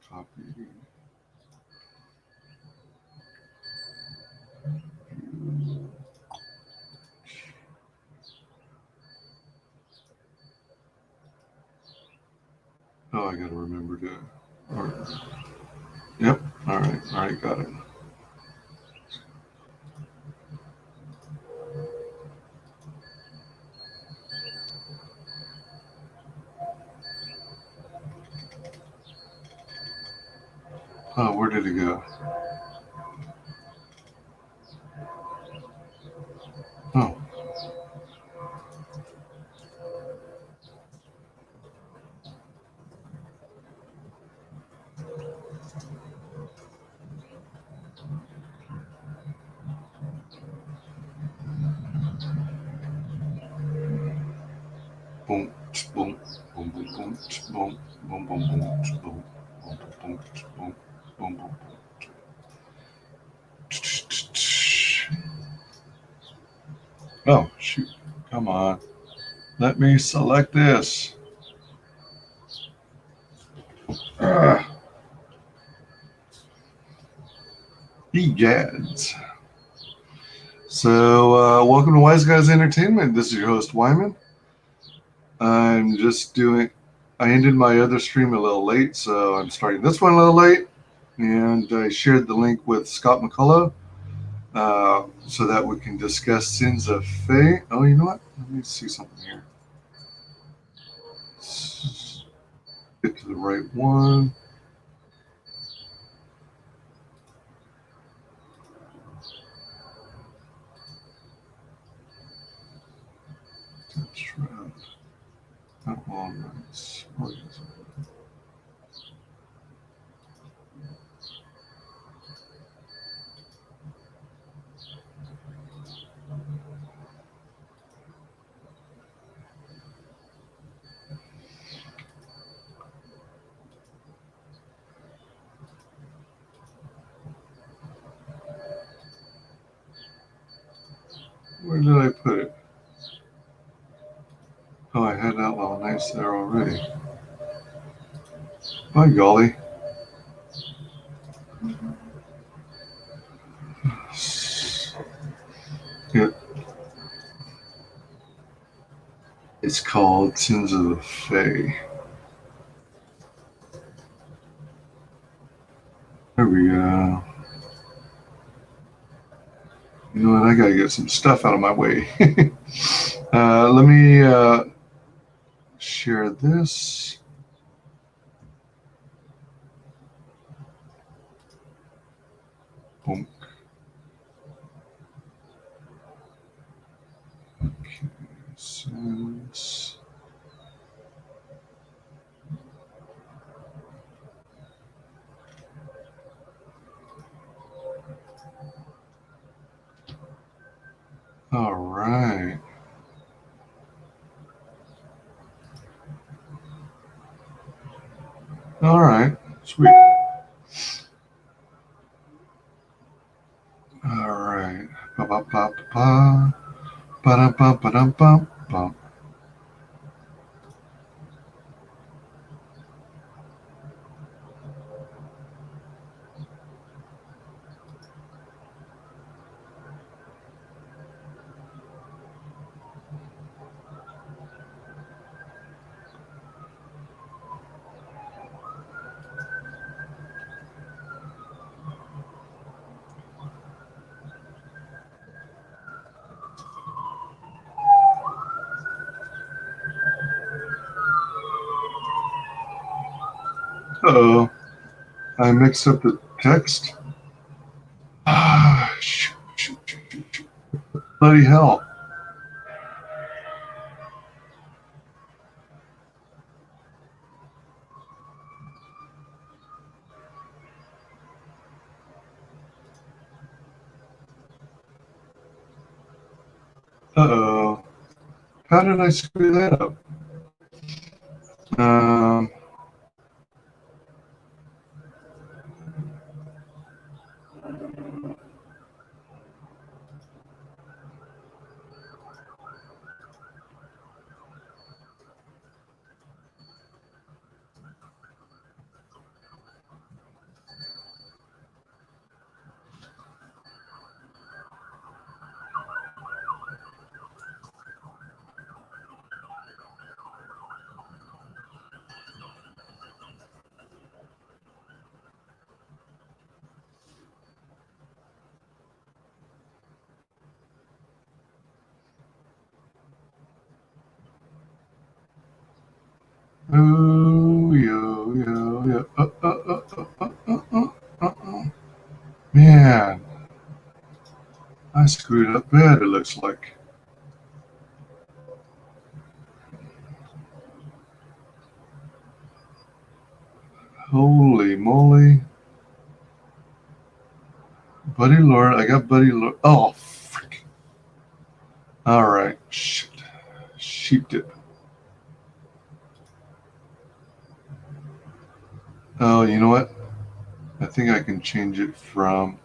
Copy. Oh, I got to remember to. Yep. All right, got it. Oh, where did it go? Oh. Boom, boom, boom, boom, boom, boom, boom, boom, boom, boom, boom, boom, boom, boom. Oh, shoot. Come on. Let me select this. Egads. So, welcome to WyzGyz Entertainment. This is your host, Wyman. I'm just doing, I ended my other stream a little late, so I'm starting this one a little late. And I shared the link with Scott McCullough so that we can discuss Sins of Fae. Oh, you know what? Let me see something here. Get to the right one. That's right. That one. Nice. Where is it? Where did I put it? Oh, I had Outlaw Nice there already. By golly. It's called Sins of the Fae. There we go. You know what? I gotta get some stuff out of my way. Let me share this. Boom. Okay. Sins. All right. All right. Sweet. All right. Ba ba ba ba ba da ba ba da ba ba. Uh-oh. I mixed up the text. Ah, shoot. Bloody hell. Uh-oh. How did I screw that up? Um, Man, I screwed up bad, it looks like. Holy moly. Buddy Lord, I got Buddy Lord. Oh, frick. Alright, shit. Sheeped it. Oh, you know what? I think I can change it from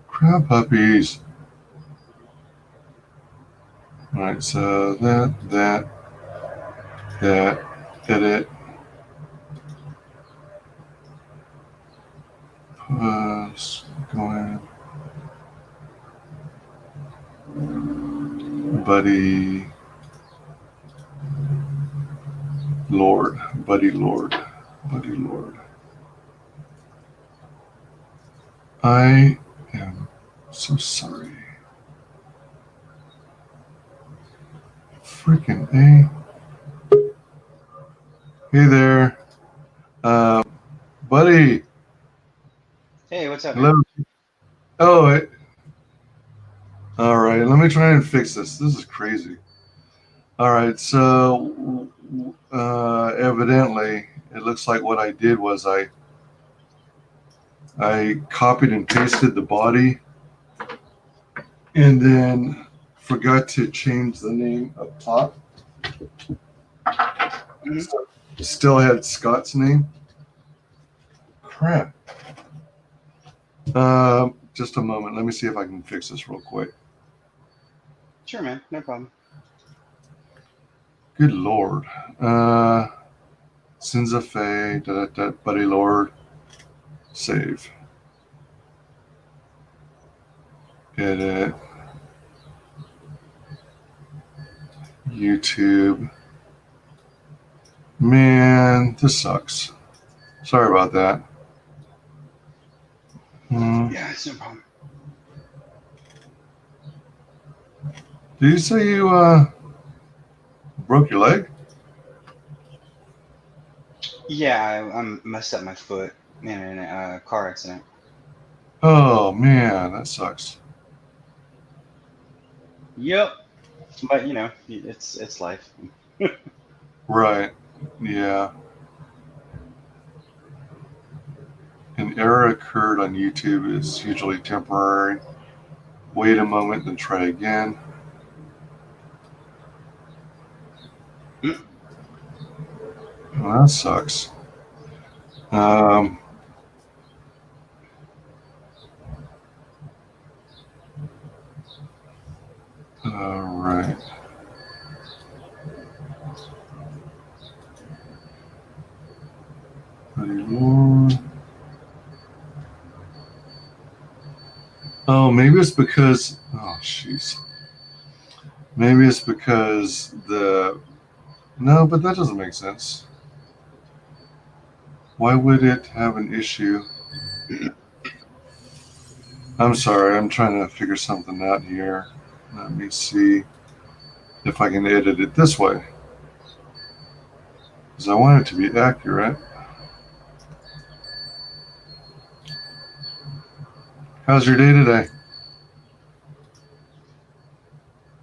crab puppies. Alright, so that, edit, going, Buddy Lord, Buddy Lord, Buddy Lord. I am so sorry. Freaking A. Hey there. Buddy. Hey, what's up, Hello. man? Oh, all right. Let me try and fix this. This is crazy. All right. So, evidently, it looks like what I did was I copied and pasted the body, and then forgot to change the name up top. Mm-hmm. So, still had Scott's name. Crap. Just a moment. Let me see if I can fix this real quick. Sure, man. No problem. Good Lord. Sins of Fae, Buddy Lord, save. Edit. YouTube. Man, this sucks. Sorry about that. Yeah, it's no problem. Did you say you broke your leg? Yeah, I messed up my foot in a car accident. Oh man, that sucks. Yep. But it's life. Right. Yeah. An error occurred on YouTube is usually temporary. Wait a moment, then try again. Well, that sucks. Um, all right. Buddy Lord. Oh, maybe it's because. Oh, jeez. Maybe it's because the. No, but that doesn't make sense. Why would it have an issue? I'm sorry, I'm trying to figure something out here. Let me see if I can edit it this way. Because I want it to be accurate. How's your day today?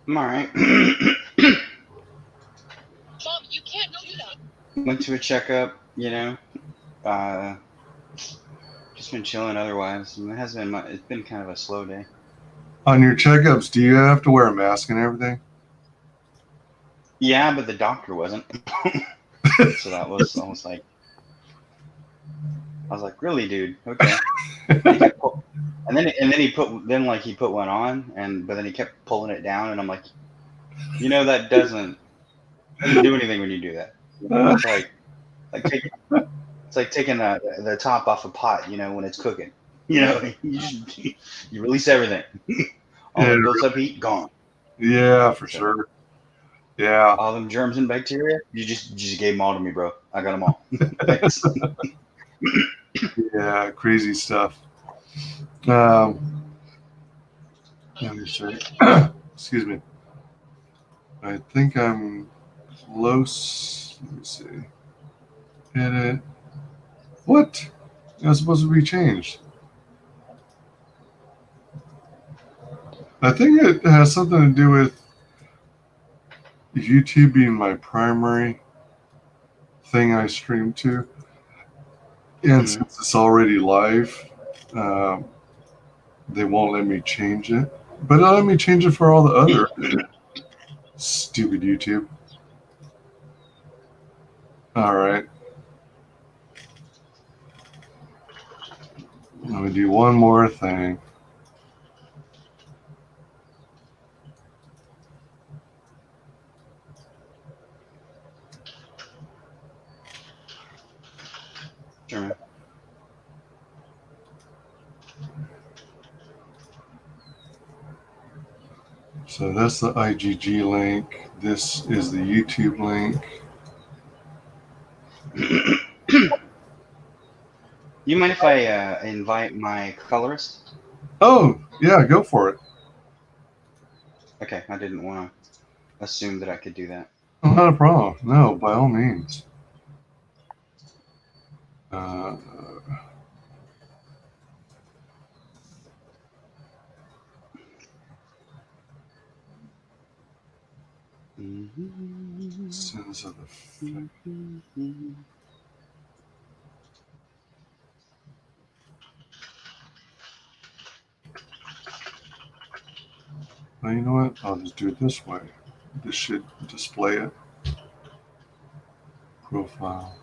I'm all right. Went to a checkup. Just been chilling. Otherwise, it has been. It's been kind of a slow day. On your checkups, do you have to wear a mask and everything? Yeah, but the doctor wasn't. So that was almost like I was like, really, dude? Okay. And he kept and then he put one on, but then he kept pulling it down, and I'm like, that doesn't do anything when you do that. It's like take, it's like taking the top off a pot, when it's cooking. You release everything. All Yeah, that built up heat gone. yeah, for So sure. Yeah. all them germs and bacteria, you just gave them all to me, bro. I got them all. Thanks. Yeah, crazy stuff. Um, let me see. Excuse me. I think I'm close. Let me see. Edit. What? It was supposed to be changed. I think it has something to do with YouTube being my primary thing I stream to. And Mhm. since it's already live, um, they won't let me change it. But it'll let me change it for all the other stupid YouTube. All right. Let me do one more thing. Sure, man. So that's the IGG link. This is the YouTube link. You mind if I invite my colorist? Oh, yeah, go for it. Okay, I didn't want to assume that I could do that. Not a problem. No, by all means. Uh, Sins of the Faith. Well, you know what? I'll just do it this way. This should display it. Profile.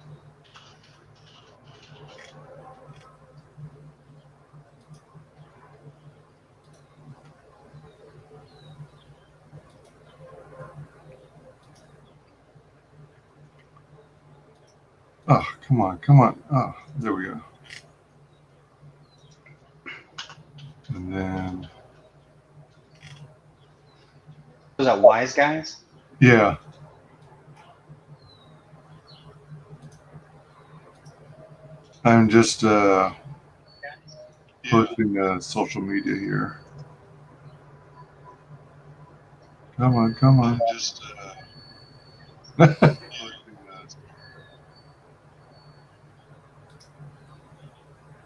Oh, come on, come on. Oh, there we go. And then, Was that WyzGyz? yeah, I'm just posting social media here. Come on, come on.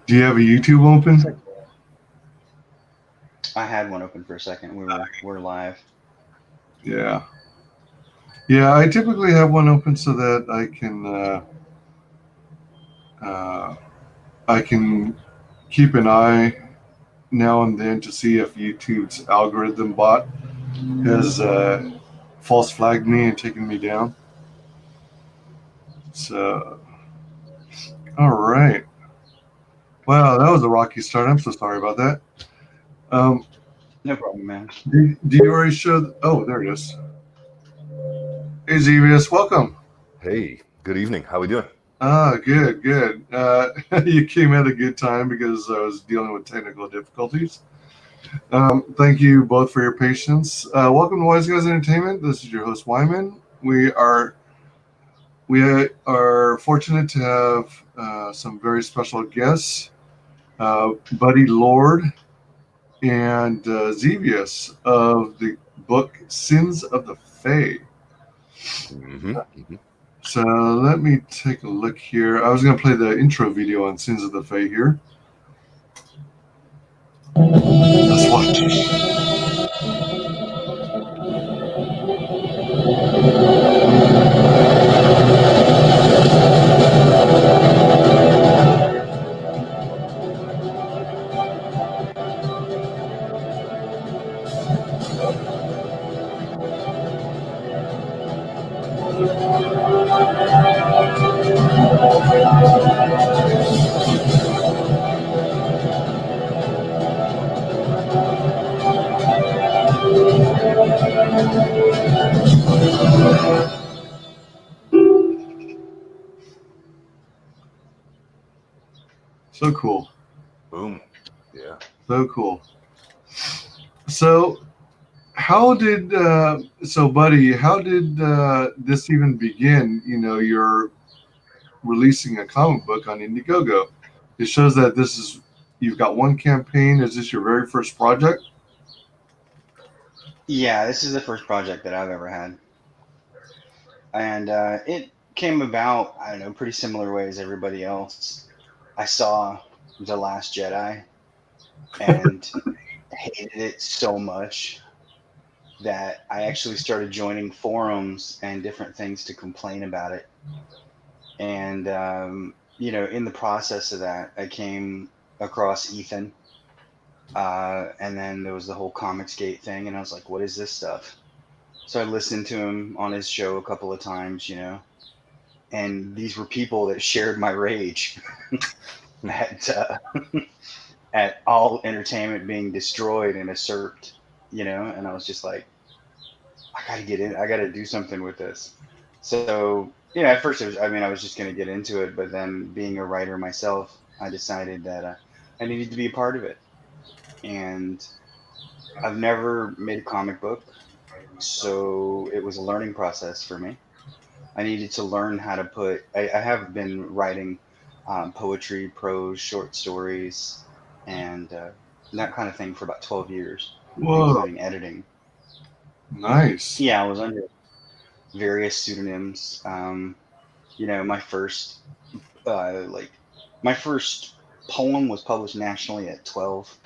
Do you have a YouTube open? I had one open for a second. We're live. Yeah. Yeah, I typically have one open so that uh, I can keep an eye now and then to see if YouTube's algorithm bot has false flagged me and taken me down. So, all right. Wow, that was a rocky start. I'm so sorry about that. Um, No problem, man. do you already show? Oh, there it is. Hey, Zevius, welcome. Hey, good evening. How we doing? Ah, good, good. You came at a good time because I was dealing with technical difficulties. Thank you both for your patience. Welcome to WyzGyz Entertainment. This is your host Wyman. We are fortunate to have some very special guests, Buddy Lord and Zevius of the book Sins of the Fae. Mm-hmm. So let me take a look here. I was going to play the intro video on Sins of the Fae here. Let's watch. So cool. Boom. Yeah. So cool. So Buddy, how did this even begin? You know, you're releasing a comic book on Indiegogo. It shows that you've got one campaign. Is this your very first project? Yeah, this is the first project that I've ever had, and it came about, I don't know, pretty similar way as everybody else. I saw The Last Jedi and hated it so much that I actually started joining forums and different things to complain about it. And in the process of that, I came across Ethan, and then there was the whole ComicsGate thing, and I was like, "What is this stuff?" So I listened to him on his show a couple of times, and these were people that shared my rage at at all entertainment being destroyed and usurped, and I was just like, I gotta get in, I gotta do something with this. So, at first it was, I was just gonna get into it, but then being a writer myself, I decided that I needed to be a part of it. And I've never made a comic book, so it was a learning process for me. I needed to learn how to I have been writing poetry, prose, short stories, and that kind of thing for about 12 years, Whoa, including editing. nice. Yeah, I was under various pseudonyms. My first, like, my first poem was published nationally at 12.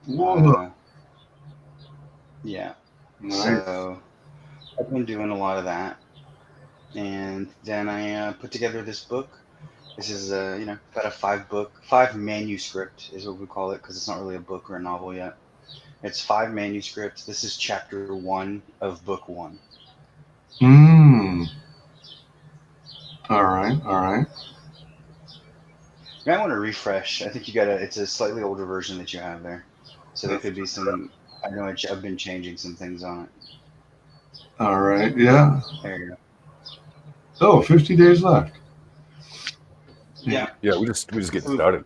Whoa, Uh, yeah, nice. so I've been doing a lot of that. And then I put together this book. This is about a five manuscript is what we call it, because it's not really a book or a novel yet. It's five manuscripts. This is chapter one of book one. Mm. All right, all right. You might want to refresh. I think you got to. It's a slightly older version that you have there, so there That's could be some. I know I've been changing some things on it. all right. Yeah. There you go. Oh, 50 days left. Yeah. Yeah. Yeah, we just getting So started.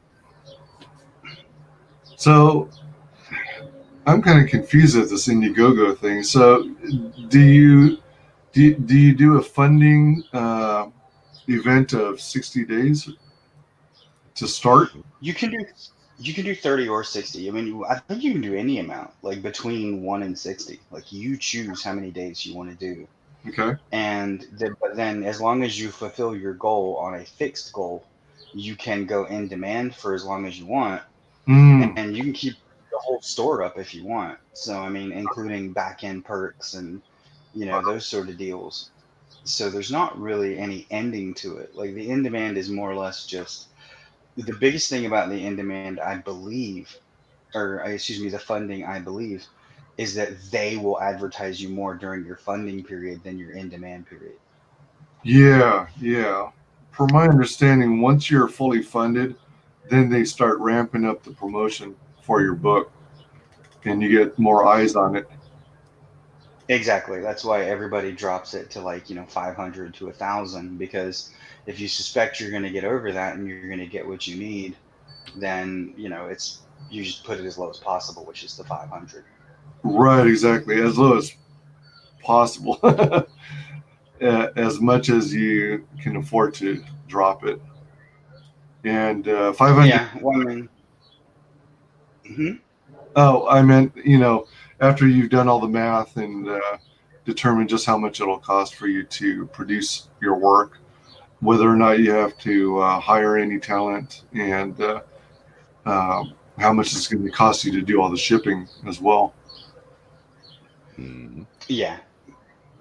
So I'm kind of confused at this Indiegogo thing. So do you do you do a funding event of 60 days to start? you can do you can do 30 or 60. I think you can do any amount, like between 1 and 60. Like you choose how many days you want to do. Okay. But then as long as you fulfill your goal on a fixed goal, you can go in demand for as long as you want, Mm, and you can keep the whole store up if you want. So including back end perks and those sort of deals. So there's not really any ending to it. Like the in demand is more or less just the biggest thing about the in demand, I believe, or excuse me, the funding, I believe, is that they will advertise you more during your funding period than your in demand period. yeah, yeah. From my understanding, once you're fully funded, then they start ramping up the promotion for your book, and you get more eyes on it. Exactly. That's why everybody drops it to 500 to 1,000, because if you suspect you're going to get over that and you're going to get what you need, then you just put it as low as possible, which is the 500. Right, exactly. As low as possible, as much as you can afford to drop it. And 500. Yeah. Well, mhm. Oh, I meant, after you've done all the math and determined just how much it'll cost for you to produce your work, whether or not you have to hire any talent, and how much it's going to cost you to do all the shipping as well. Mhm. Yeah.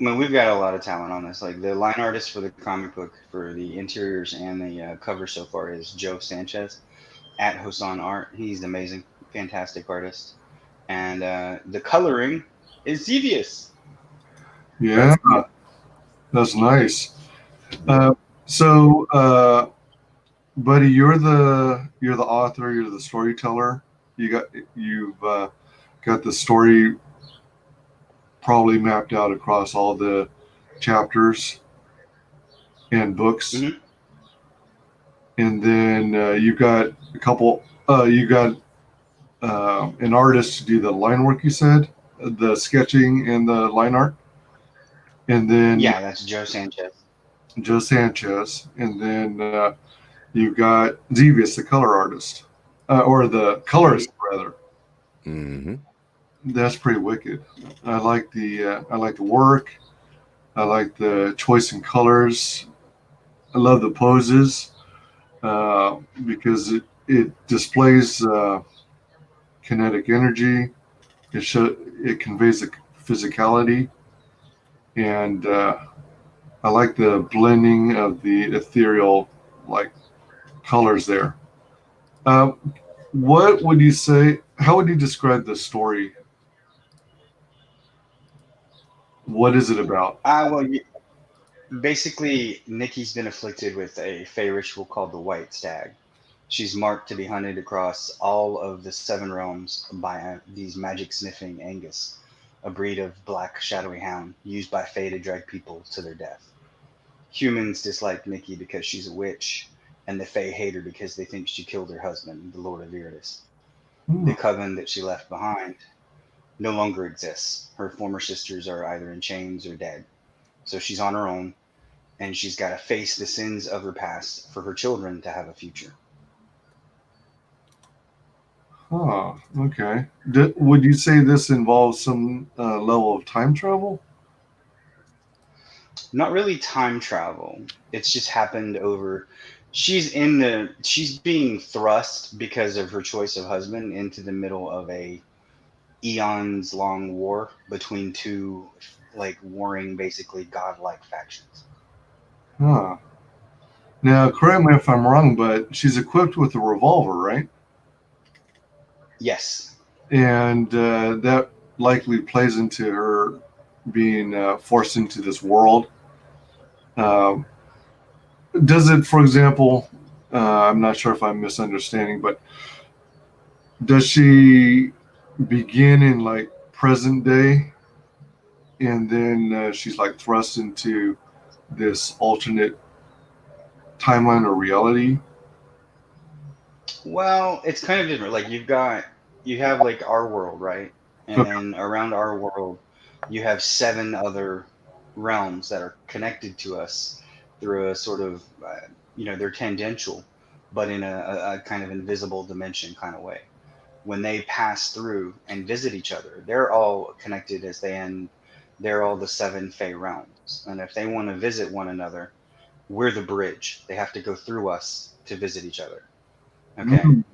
We've got a lot of talent on this. Like the line artist for the comic book for the interiors and the cover so far is Joe Sanchez at Hosan Art. He's amazing, fantastic artist. And the coloring is devious. Yeah, that's nice. Uh, so, buddy, you're the author, you're the storyteller. You've got the story probably mapped out across all the chapters and books, Hmm. and then you've got a couple. You got an artist to do the line work. You said the sketching and the line art, and then Yeah, that's Joe Sanchez. Joe Sanchez, and then you've got Devious, the color artist, or the Hmm. colorist rather. Mm-hmm. That's pretty wicked. I like the work. I like the choice in colors. I love the poses. because it displays kinetic energy. It conveys the physicality, and I like the blending of the ethereal like colors there. Uh, what would you say? How would you describe the story? What is it about? Well, basically, Nikki's been afflicted with a fey ritual called the White Stag. She's marked to be hunted across all of the seven realms by these magic sniffing Angus, a breed of black shadowy hound used by Fae to drag people to their death. Humans dislike Nikki because she's a witch, and the Fae hate her because they think she killed her husband, the Lord of Iridus. Hmm. The coven that she left behind no longer exists. Her former sisters are either in chains or dead. So she's on her own, and she's got to face the sins of her past for her children to have a future. Huh. Okay. Would you say this involves some level of time travel? Not really time travel. It's just happened over. She's being thrust because of her choice of husband into the middle of a eons long war between two like warring basically godlike factions. Huh. Now, correct me if I'm wrong, but she's equipped with a revolver, right? Yes. And that likely plays into her being forced into this world. Um, does it, for example, I'm not sure if I'm misunderstanding, but does she begin in like present day and then she's like thrust into this alternate timeline or reality? Well, it's kind of different. Like you have like our world, right? And Okay. then around our world, you have seven other realms that are connected to us through a sort of, they're tangential, but in a kind of invisible dimension kind of way. When they pass through and visit each other, they're all connected as they end. They're all the seven Fey realms. And if they want to visit one another, we're the bridge. They have to go through us to visit each other. Okay. Mm.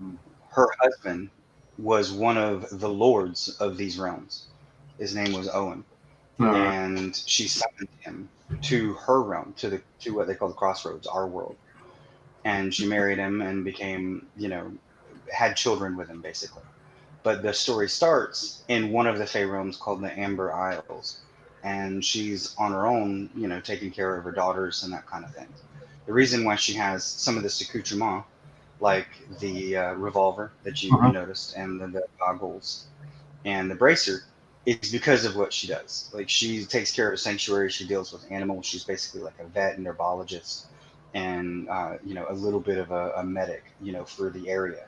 Her husband was one of the lords of these realms. His name was Owen, All right. and she summoned him to her realm, to what they call the crossroads, our world. And she married him and became, had children with him basically. But the story starts in one of the Fey realms called the Amber Isles, and she's on her own, taking care of her daughters and that kind of thing. The reason why she has some of this accoutrement, like the revolver that you Uh-huh. noticed, and the goggles and the bracer, is because of what she does. Like she takes care of a sanctuary, she deals with animals. She's basically like a vet and herbologist, and a little bit of a medic, for the area.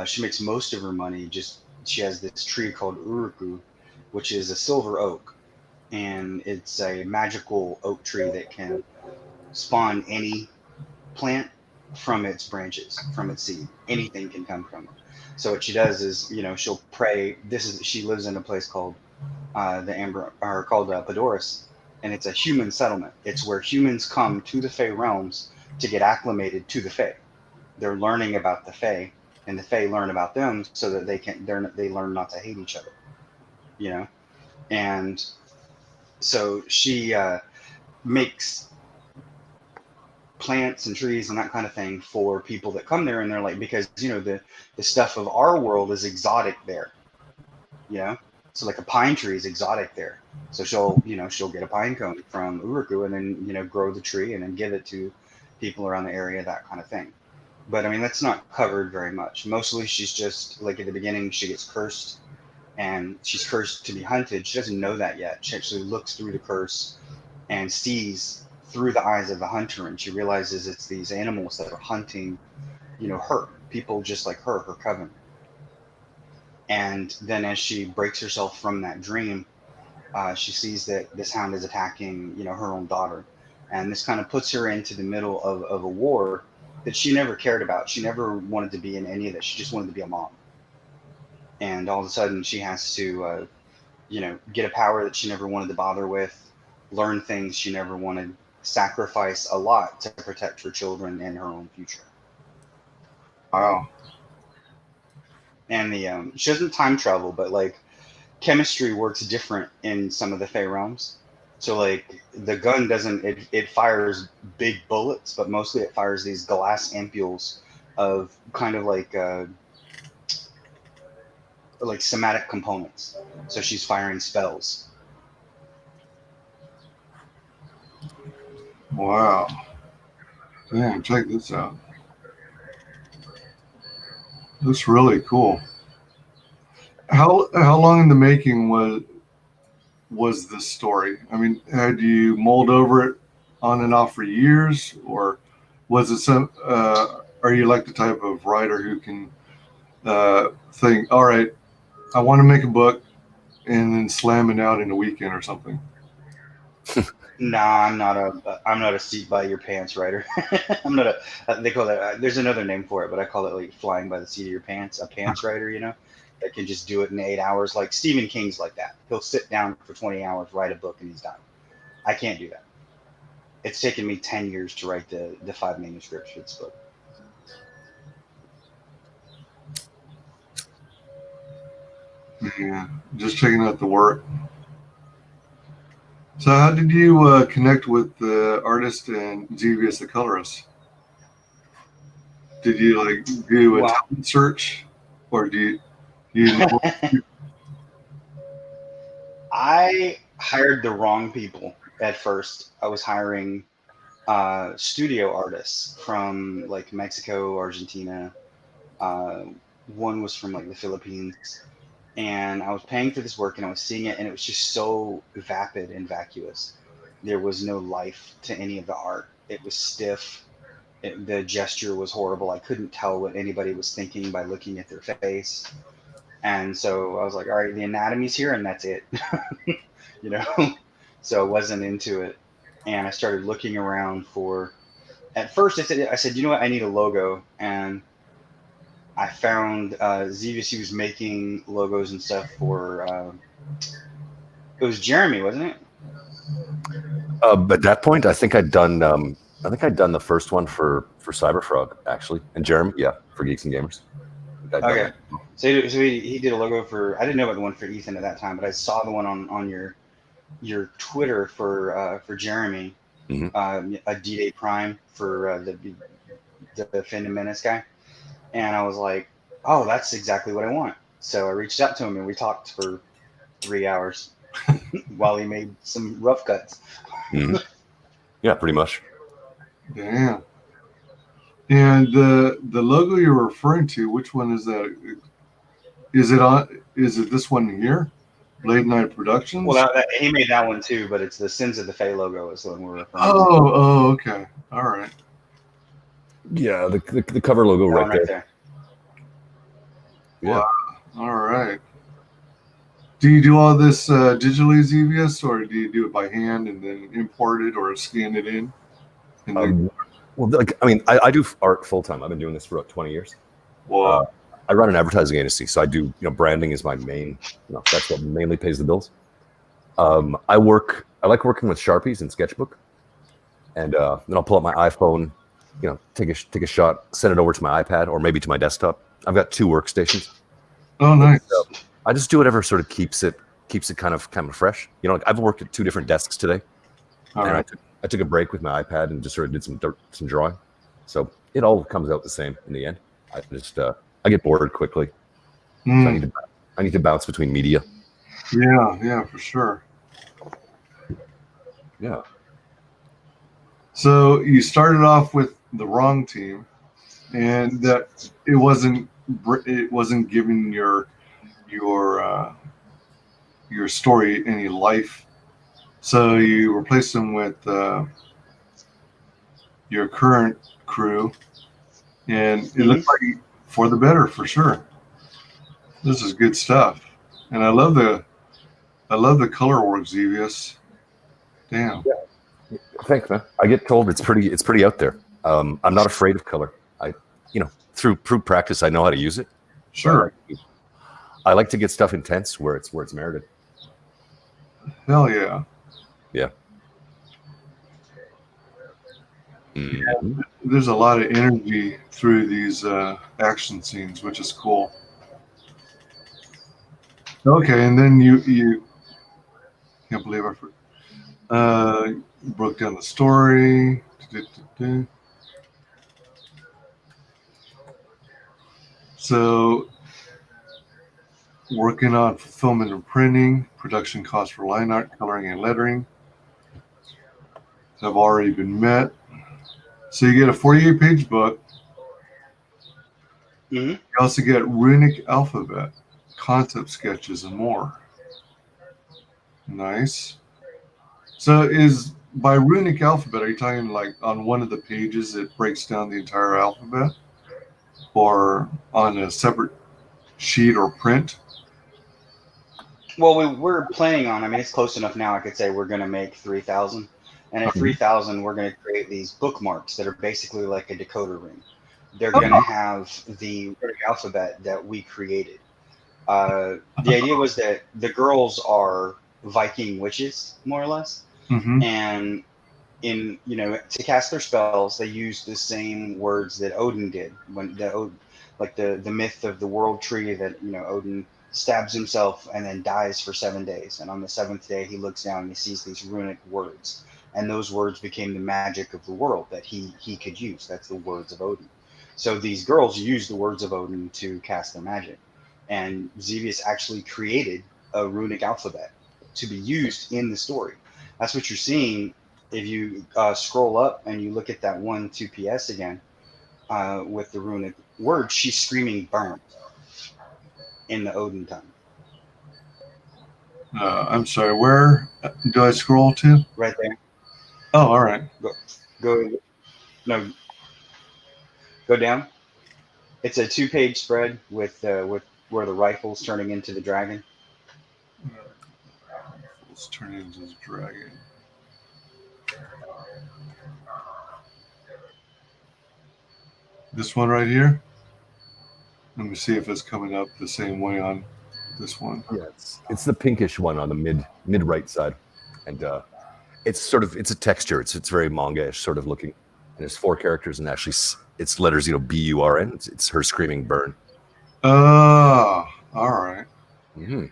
She makes most of her money just she has this tree called uruku, which is a silver oak, and it's a magical oak tree that can spawn any plant from its branches, from its seed. Anything can come from it. So what she does is, she'll pray. She lives in a place called the Amber, or called Padoris, and it's a human settlement. It's where humans come to the Fey realms to get acclimated to the Fey. They're learning about the Fae, and the Fae learn about them so that they learn not to hate each other, you know. And so she makes plants and trees and that kind of thing for people that come there, and they're like, because the stuff of our world is exotic there, you know. So like a pine tree is exotic there. So she'll get a pine cone from Uruku and then grow the tree and then give it to people around the area, that kind of thing. But I mean, that's not covered very much. Mostly, she's just like at the beginning, she gets cursed, and she's cursed to be hunted. She doesn't know that yet. She actually looks through the curse and sees through the eyes of the hunter, and she realizes it's these animals that are hunting, her people just like her coven. And then as she breaks herself from that dream, she sees that this hound is attacking, her own daughter, and this kind of puts her into the middle of a war that she never cared about. She never wanted to be in any of that. She just wanted to be a mom, and all of a sudden she has to, get a power that she never wanted to bother with, learn things she never wanted, sacrifice a lot to protect her children and her own future. Wow. And the she doesn't time travel, but like chemistry works different in some of the Fey realms. So like the gun doesn't it fires big bullets, but mostly it fires these glass ampules of kind of like somatic components. So she's firing spells. Wow. Damn, check this out. That's really cool. How long in the making was this story? I mean, had you mulled over it on and off for years, or was it some? Are you like the type of writer who can think, all right, I want to make a book, and then slam it out in a weekend or something? Nah, I'm not a seat by your pants writer. I'm not a they call that there's another name for it, but I call it like flying by the seat of your pants, a pants writer, that can just do it in 8 hours. Like Stephen King's like that. He'll sit down for 20 hours, write a book, and he's done. I can't do that. It's taken me 10 years to write the 5 manuscripts for this book. Yeah, just checking out the work. So, how did you connect with the artist and Xevious the colorist? Did you like do a Well, talent search, or do you know? I hired the wrong people at first. I was hiring studio artists from like Mexico, Argentina. Uh, One was from like the Philippines, and I was paying for this work, and I was seeing it, and it was just so vapid and vacuous. There was no life to any of the art. It was stiff. The gesture was horrible. I couldn't tell what anybody was thinking by looking at their face. And so I was like, all right, the anatomy's here, and that's it. you know? So I wasn't into it. And I started looking around for, at first I said, you know what, I need a logo. And I found ZVC was making logos and stuff for, it was Jeremy, wasn't it? At that point, I think I'd done. The first one for Cyberfrog actually, and Jeremy, yeah, for Geeks and Gamers. I'd done Okay. that. So he did a logo for, I didn't know about the one for Ethan at that time, but I saw the one on your Twitter for Jeremy, Mhm. a D-Day Prime for the F.A.M.I.L.Y Menace guy, and I was like, oh, that's exactly what I want. So I reached out to him and we talked for 3 hours while he made some rough cuts. Mhm. Yeah, pretty much. Damn. And the logo you're referring to, which one is that? Is it on? Is it this one here? Late Night Productions? Well, he made that one too, but it's the Sins of the Fae logo is the one we're referring to. Oh, okay. All right. Yeah, the cover logo That right one right there. there. Yeah. Wow. All right. Do you do all this digitally, Xevious, or do you do it by hand and then import it or scan it in? And then, Well, like, I mean, I do art full time. I've been doing this for about 20 years. well, I run an advertising agency, so I do, branding is my main, that's what mainly pays the bills. I like working with Sharpies and Sketchbook, and then I'll pull up my iPhone, take a shot, send it over to my iPad or maybe to my desktop. I've got 2 workstations. oh, nice. So I just do whatever sort of keeps it kind of fresh. Like I've worked at 2 different desks today, All and right. I took a break with my iPad and just sort of did some drawing. So it all comes out the same in the end. I get bored quickly, so I need to bounce between media. Yeah, for sure. Yeah. So you started off with the wrong team, and that it wasn't giving your story any life. So you replaced them with your current crew, and it looks like for the better for sure. This is good stuff, and I love the color work, Xevious. Damn. Thanks, man. I get told it's pretty out there. I'm not afraid of color. Through practice, I know how to use it. Sure. I like to get stuff intense where it's merited. Hell yeah. Yeah. Mhm. There's a lot of energy through these action scenes, which is cool. Okay, and then you can't believe broke down the story. So working on fulfillment and printing, production costs for line art, coloring, and lettering have already been met. So you get a 48-page book. Hmm. You also get runic alphabet, concept sketches, and more. Nice. So is by runic alphabet, are you talking like on one of the pages it breaks down the entire alphabet, or on a separate sheet or print? Well, we're planning on. I mean, it's close enough now. I could say we're going to make 3,000, and at 3,000, we're going to create these bookmarks that are basically like a decoder ring. They're going to have the Runic alphabet that we created. The idea was that the girls are Viking witches, more or less, Mm-hmm. and to cast their spells, they use the same words that Odin did when the myth of the world tree that Odin stabs himself and then dies for 7 days, and on the seventh day he looks down and he sees these runic words, and those words became the magic of the world that he could use. That's the words of Odin. So these girls use the words of Odin to cast their magic, and Xevious actually created a runic alphabet to be used in the story. That's what you're seeing if you scroll up and you look at that 1-2 PS again, with the runic word, she's screaming burn in the Odin tongue. I'm sorry, where do I scroll to? Right there. Oh, all right. Go no, go down. It's a 2-page spread with where the rifle's turning into the dragon. Let's turn into this dragon. This one right here? Let me see if it's coming up the same way on this one. Yeah, it's the pinkish one on the mid right side, and it's a texture. It's very manga-ish sort of looking, and there's 4 characters, and actually it's letters BURN. It's her screaming burn. Oh, all right. Mm-hmm.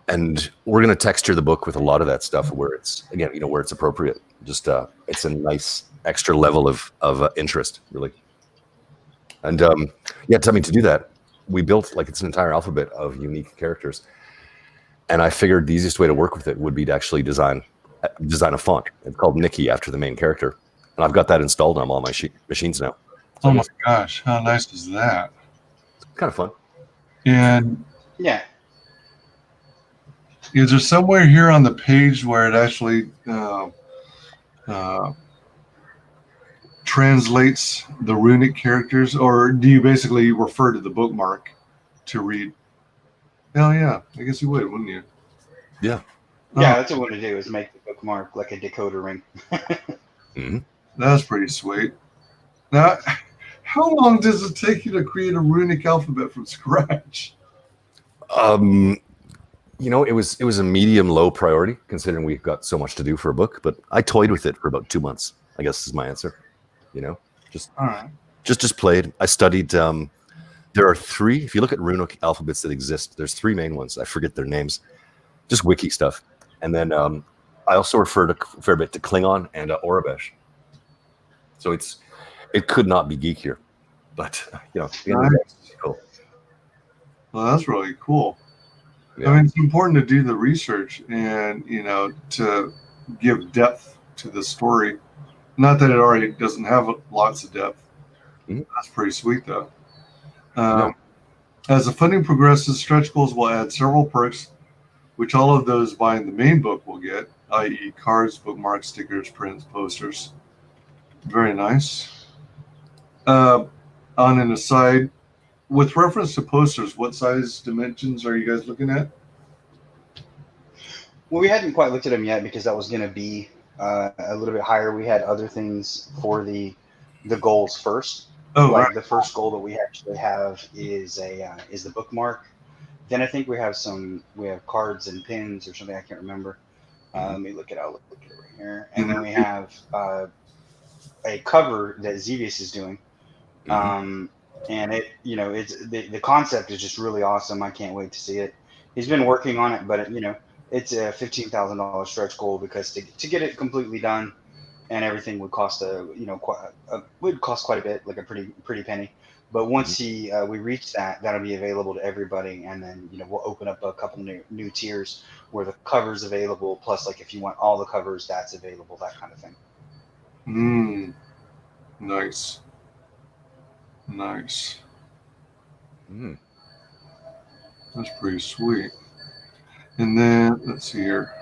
And we're gonna texture the book with a lot of that stuff where it's where it's appropriate. Just it's a nice extra level of interest, really. And to do that, we built it's an entire alphabet of unique characters. And I figured the easiest way to work with it would be to actually design a font. It's called Nikki after the main character, and I've got that installed on all my machines now. So Oh my gosh, how nice is that? It's kind of fun. And yeah, is there somewhere here on the page where it actually translates the runic characters, or do you basically refer to the bookmark to read? Hell yeah, I guess you would, wouldn't you? Yeah. Yeah, that's what we want to do is make the bookmark like a decoder ring. Mm-hmm. That's pretty sweet. Now, how long does it take you to create a runic alphabet from scratch? It was a medium low priority considering we've got so much to do for a book, but I toyed with it for about 2 months, I guess is my answer. Just All right. just played. I studied. There are 3. If you look at runic alphabets that exist, there's 3 main ones. I forget their names. Just wiki stuff. And then I also refer a fair bit to Klingon and Aurebesh. So it could not be geekier, but cool. Well, that's really cool. Yeah. I mean, it's important to do the research and to give depth to the story. Not that it already doesn't have lots of depth. Mm-hmm. That's pretty sweet, though. Yeah. As the funding progresses, stretch goals will add several perks, which all of those buying the main book will get, i.e. cards, bookmarks, stickers, prints, posters. Very nice. On an aside, with reference to posters, what size dimensions are you guys looking at? Well, we hadn't quite looked at them yet because that was going to be a little bit higher. We had other things for the goals first. Oh, Like right. the first goal that we actually have is the bookmark. Then I think we have cards and pins or something. I can't remember. Let me look it out. Look at it right here. And then we have a cover that Xevious is doing. And it, it's the concept is just really awesome. I can't wait to see it. He's been working on it, but it's a $15,000 stretch goal because to get it completely done and everything would cost would cost quite a bit, like a pretty penny. But once we reach that, that'll be available to everybody, and then we'll open up a couple new tiers where the cover's available. Plus, like if you want all the covers, that's available, that kind of thing. Nice. That's pretty sweet. And then let's see here.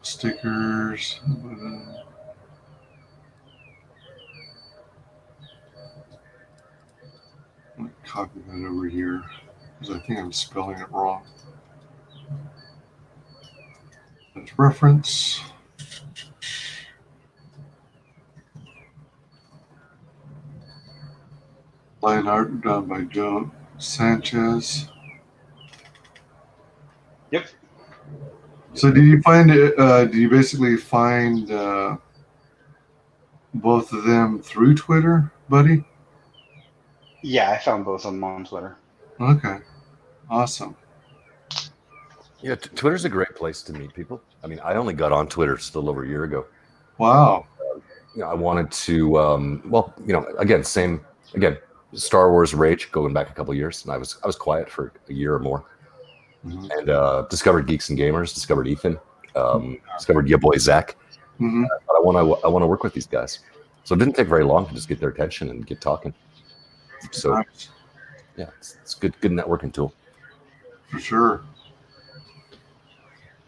Stickers. Let me copy that over here because I think I'm spelling it wrong. That's reference. Line art done by Joe Sanchez. Yep. So did you find it? Did you basically find both of them through Twitter, buddy? Yeah, I found both of them on Twitter. Okay, awesome. Yeah, Twitter's a great place to meet people. I mean, I only got on Twitter still over a year ago. Wow. I wanted to, again, Star Wars rage going back a couple of years, and I was quiet for a year or more, and discovered Geeks and Gamers, discovered Ethan, discovered your boy Zach. But I want to work with these guys, so it didn't take very long to just get their attention and get talking. So, nice. Yeah, it's good networking tool for sure.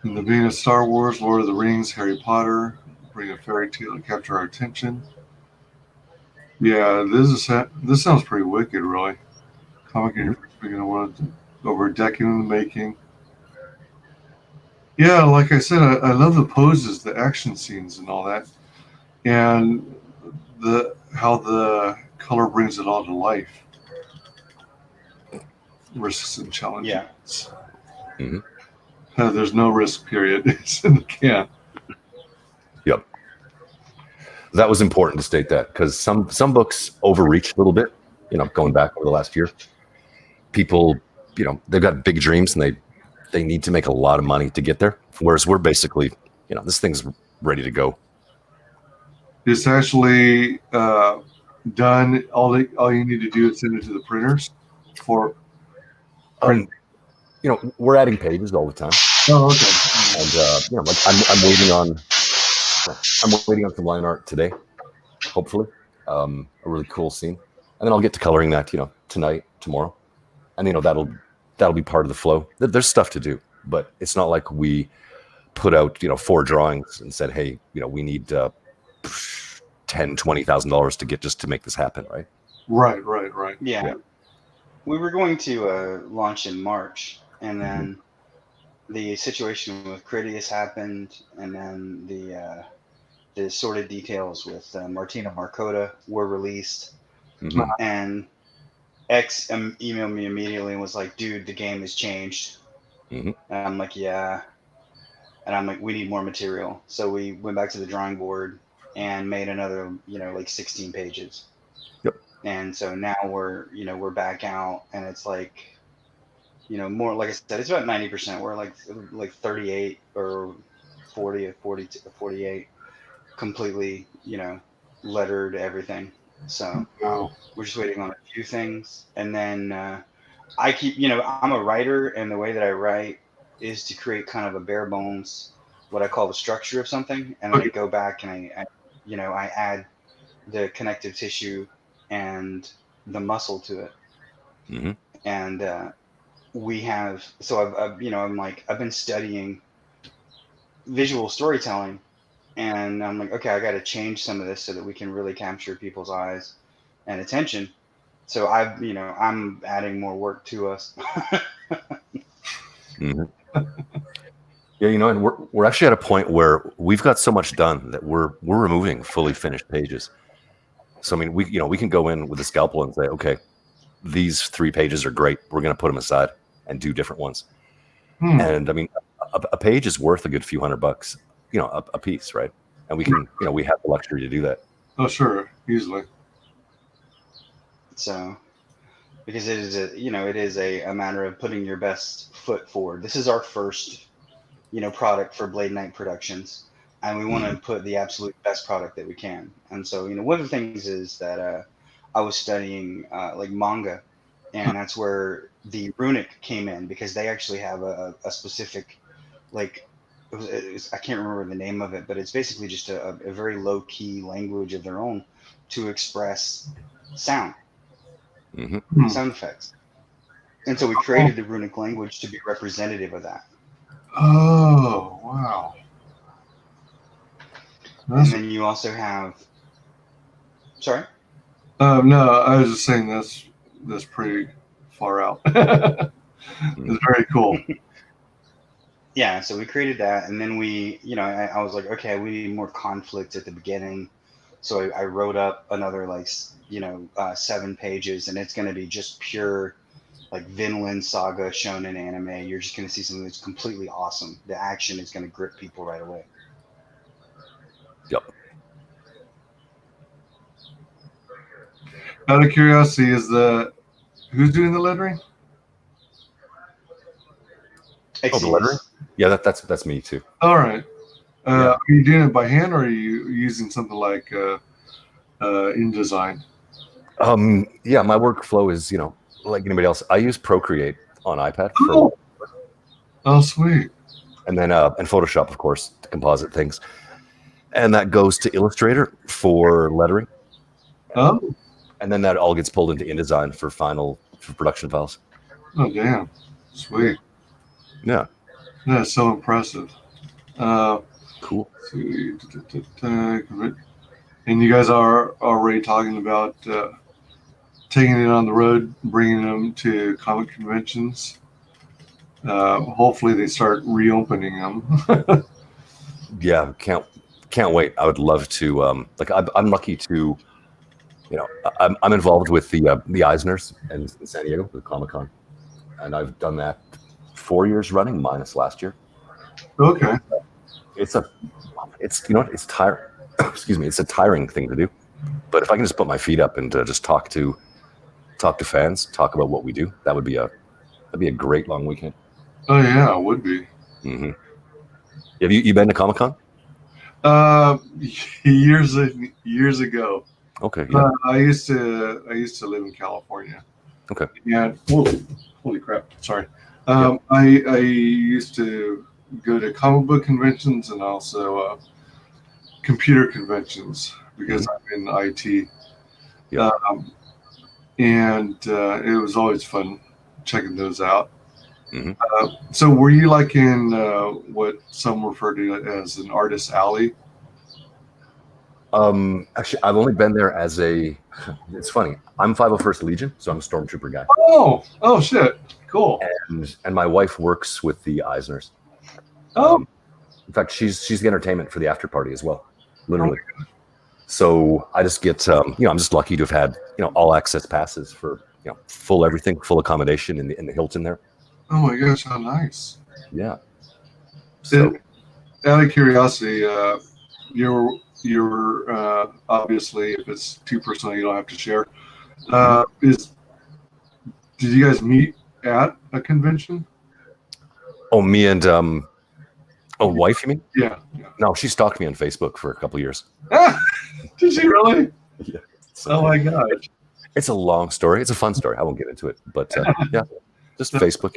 In the vein of Star Wars, Lord of the Rings, Harry Potter, bring a fairy tale to capture our attention. Yeah, this sounds pretty wicked, really. Comic universe beginning over a decade in the making. Yeah, like I said, I love the poses, the action scenes, and all that, and how the color brings it all to life. Risks and challenges. Yeah. There's no risk period. It's in the can. Yep. That was important to state that because some books overreach a little bit. Going back over the last year, people, they've got big dreams and they need to make a lot of money to get there. Whereas we're basically, this thing's ready to go. It's actually done. All you need to do is send it to the printers for. We're adding pages all the time. Oh, okay. And I'm waiting on. I'm waiting on some line art today, hopefully, a really cool scene, and then I'll get to coloring that, tonight, tomorrow, and that'll be part of the flow. There's stuff to do, but it's not like we put out 4 drawings and said, hey, we need $10,000-$20,000 to get just to make this happen, right? Right. Yeah. We were going to launch in March, and then the situation with Critias happened, and then the sordid details with Martina Marcota were released, and X emailed me immediately and was like, dude, the game has changed. And I'm like, yeah. And I'm like, we need more material. So we went back to the drawing board and made another, 16 pages. Yep. And so now we're back out, and it's like, more, like I said, it's about 90%. We're like 38 or 40 or 48 completely, lettered everything. So we're just waiting on a few things. And then I keep, I'm a writer, and the way that I write is to create kind of a bare bones, what I call the structure of something. And then I go back and I add the connective tissue and the muscle to it. And we have, so I've been studying visual storytelling, and I'm like, okay, I got to change some of this so that we can really capture people's eyes and attention. So I'm adding more work to us. Yeah, and we're actually at a point where we've got so much done that we're removing fully finished pages. So I mean, we can go in with a scalpel and say, okay, these 3 pages are great. We're going to put them aside and do different ones. And I mean, a page is worth a good few $100, a piece, right? and we can, we have the luxury to do that. Oh, sure, easily. So, because it is a matter of putting your best foot forward. This is our first, product for Blade Knight Productions, and we want to put the absolute best product that we can. And so, one of the things is that I was studying like manga, and that's where the runic came in, because they actually have a specific, like, I can't remember the name of it, but it's basically just a very low key language of their own to express sound, Mm-hmm. sound effects. And so we created the runic language to be representative of that. Oh, wow. And then you also have, sorry? No, I was just saying that's pretty far out. It's very cool. Yeah, so we created that, and then we, I was like, okay, we need more conflict at the beginning. So I wrote up another 7 pages, and it's going to be just pure like Vinland Saga shonen anime. You're just going to see something that's completely awesome. The action is going to grip people right away. Yep. Out of curiosity, who's doing the lettering? Oh, the lettering? Yeah, that's me too. All right. Yeah. Are you doing it by hand, or are you using something like InDesign? Yeah, my workflow is, like anybody else. I use Procreate on iPad Oh, sweet. and then and Photoshop, of course, to composite things. And that goes to Illustrator for lettering. Oh. And then that all gets pulled into InDesign for production files. Oh, damn. Sweet. Yeah. That's so impressive. Cool. And you guys are already talking about taking it on the road, bringing them to comic conventions. Hopefully they start reopening them. Yeah, can't wait. I would love to. I'm lucky to, I'm involved with the Eisners in San Diego, the Comic-Con, and I've done that 4 years running, minus last year. Okay. It's tiring. Excuse me. It's a tiring thing to do, but if I can just put my feet up and just talk to fans, talk about what we do, that'd be a great long weekend. Oh yeah, it would be. Mm-hmm. Have you been to Comic-Con? Years ago. Okay. Yeah. I used to live in California. Okay. Yeah. Holy crap! Sorry. I used to go to comic book conventions and also computer conventions because I'm in IT. Yeah. And it was always fun checking those out. Mm-hmm. So were you like in what some refer to as an artist alley? Actually, I've only been there as it's funny. I'm 501st Legion, so I'm a Stormtrooper guy. Oh shit. Cool. And my wife works with the Eisners. Oh. In fact, she's the entertainment for the after party as well, literally. So I just get, I'm just lucky to have had, all access passes for, full everything, full accommodation in the Hilton there. Oh my gosh, how nice. Yeah. So, out of curiosity, you're obviously, if it's too personal, you don't have to share. Did you guys meet at a convention? Oh, me and wife, you mean? Yeah. No, she stalked me on Facebook for a couple of years. Did she really? Yeah. Oh my gosh. It's a long story. It's a fun story. I won't get into it, but yeah, just Facebook,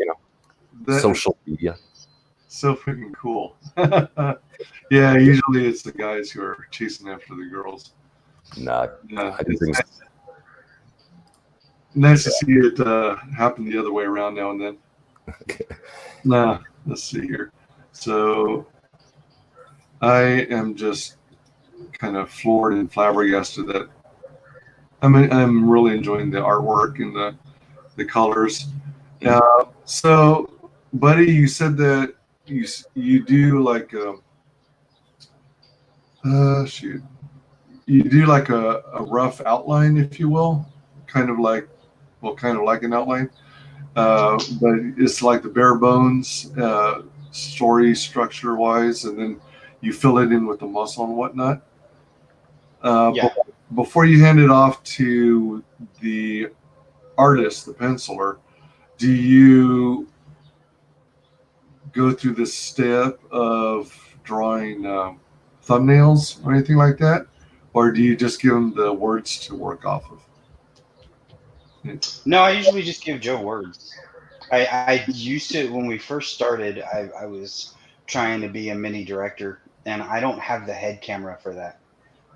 social media. So freaking cool. Yeah, usually it's the guys who are chasing after the girls. Nah, I do things. Nice to see it happen the other way around now and then. Okay. Nah, let's see here. So I am just kind of floored and flabbergasted that I'm really enjoying the artwork and the colors. So, buddy, you said that you do like you do like a rough outline, if you will, kind of like an outline, but it's like the bare bones story structure wise, and then you fill it in with the muscle and whatnot. Yeah. Before you hand it off to the artist, the penciler, do you go through this step of drawing thumbnails or anything like that? Or do you just give them the words to work off of? No, I usually just give Joe words. I used to, when we first started, I was trying to be a mini director, and I don't have the head camera for that.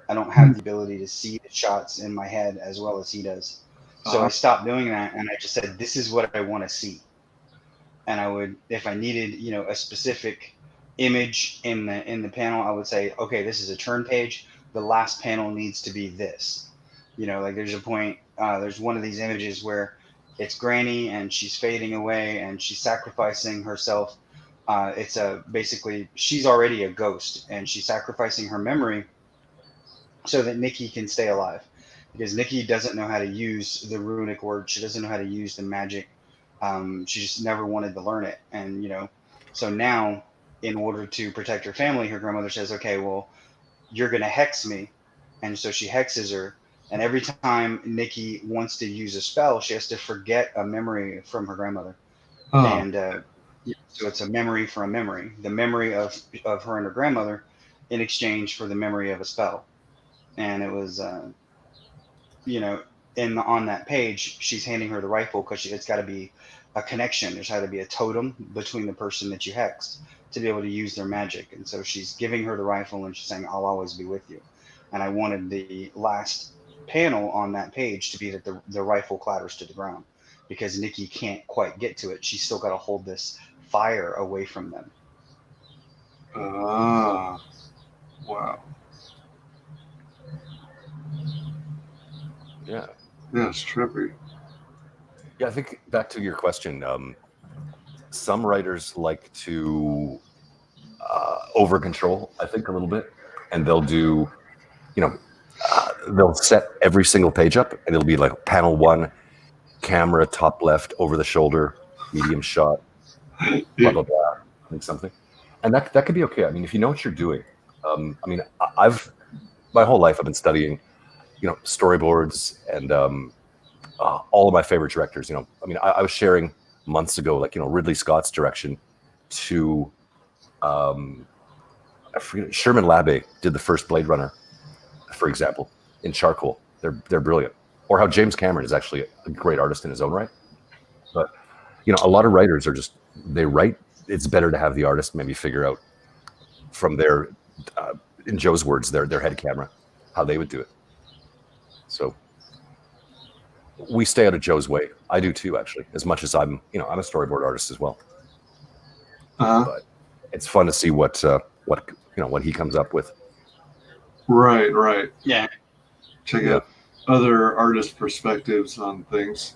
I don't have the ability to see the shots in my head as well as he does. So I stopped doing that, and I just said, this is what I want to see. And I would, if I needed, a specific image in the panel, I would say, okay, this is a turn page. The last panel needs to be this. Like there's a point, there's one of these images where it's Granny and she's fading away and she's sacrificing herself. It's basically she's already a ghost and she's sacrificing her memory so that Nikki can stay alive, because Nikki doesn't know how to use the runic word. She doesn't know how to use the magic. She just never wanted to learn it. And, so now in order to protect her family, her grandmother says, okay, well, you're going to hex me. And so she hexes her. And every time Nikki wants to use a spell, she has to forget a memory from her grandmother. And so it's a memory for a memory, the memory of her and her grandmother in exchange for the memory of a spell. And it was, on that page, she's handing her the rifle because it's got to be a connection. There's got to be a totem between the person that you hexed to be able to use their magic. And so she's giving her the rifle and she's saying, I'll always be with you. And I wanted the last panel on that page to be that the rifle clatters to the ground, because Nikki can't quite get to it. She's still got to hold this fire away from them. Wow. Yeah. Yeah, it's trippy. Yeah, I think back to your question. Some writers like to over control, I think, a little bit, and they'll do, they'll set every single page up, and it'll be like panel 1, camera top left, over the shoulder, medium shot, blah blah blah, like something, and that could be okay. I mean, if you know what you're doing. I've my whole life I've been studying, storyboards and all of my favorite directors. I was sharing months ago, Ridley Scott's direction to I forget, Sherman Labbe did the first Blade Runner, for example, in charcoal. They're brilliant. Or how James Cameron is actually a great artist in his own right. But a lot of writers are just, they write. It's better to have the artist maybe figure out from their, in Joe's words, their head camera, how they would do it. So we stay out of Joe's way. I do too, actually, as much as I'm a storyboard artist as well. But it's fun to see what he comes up with. Right. Yeah. Check out other artist perspectives on things.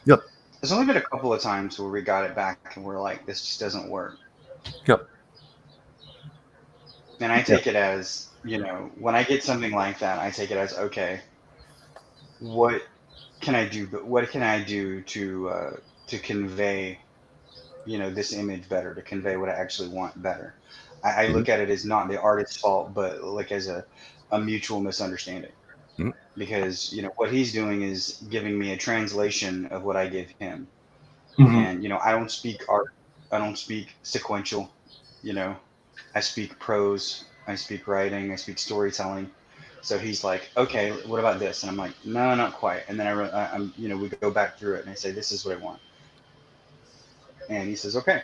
Yep. There's only been a couple of times where we got it back and we're like, this just doesn't work. Yep. And I take it as, when I get something like that, I take it as, okay, what can I do? But what can I do to convey, this image better, to convey what I actually want better? I look at it as not the artist's fault, but like as a mutual misunderstanding. Mm-hmm. Because, what he's doing is giving me a translation of what I give him. Mm-hmm. And, I don't speak art. I don't speak sequential. I speak prose. I speak writing. I speak storytelling. So he's like, okay, what about this? And I'm like, no, not quite. And then we go back through it and I say, this is what I want. And he says, okay.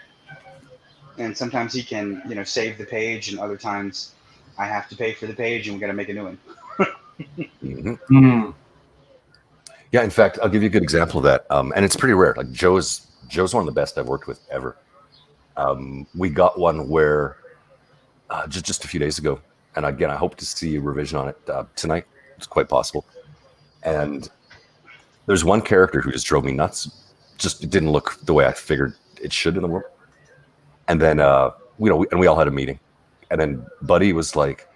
And sometimes he can, save the page, and other times I have to pay for the page and we got to make a new one. Mm-hmm. Mm. Yeah, in fact, I'll give you a good example of that. And it's pretty rare. Like Joe's one of the best I've worked with ever. We got one where just a few days ago, and again, I hope to see a revision on it tonight. It's quite possible. And there's one character who just drove me nuts. Just it didn't look the way I figured it should in the world. And then we all had a meeting, and then Buddy was like,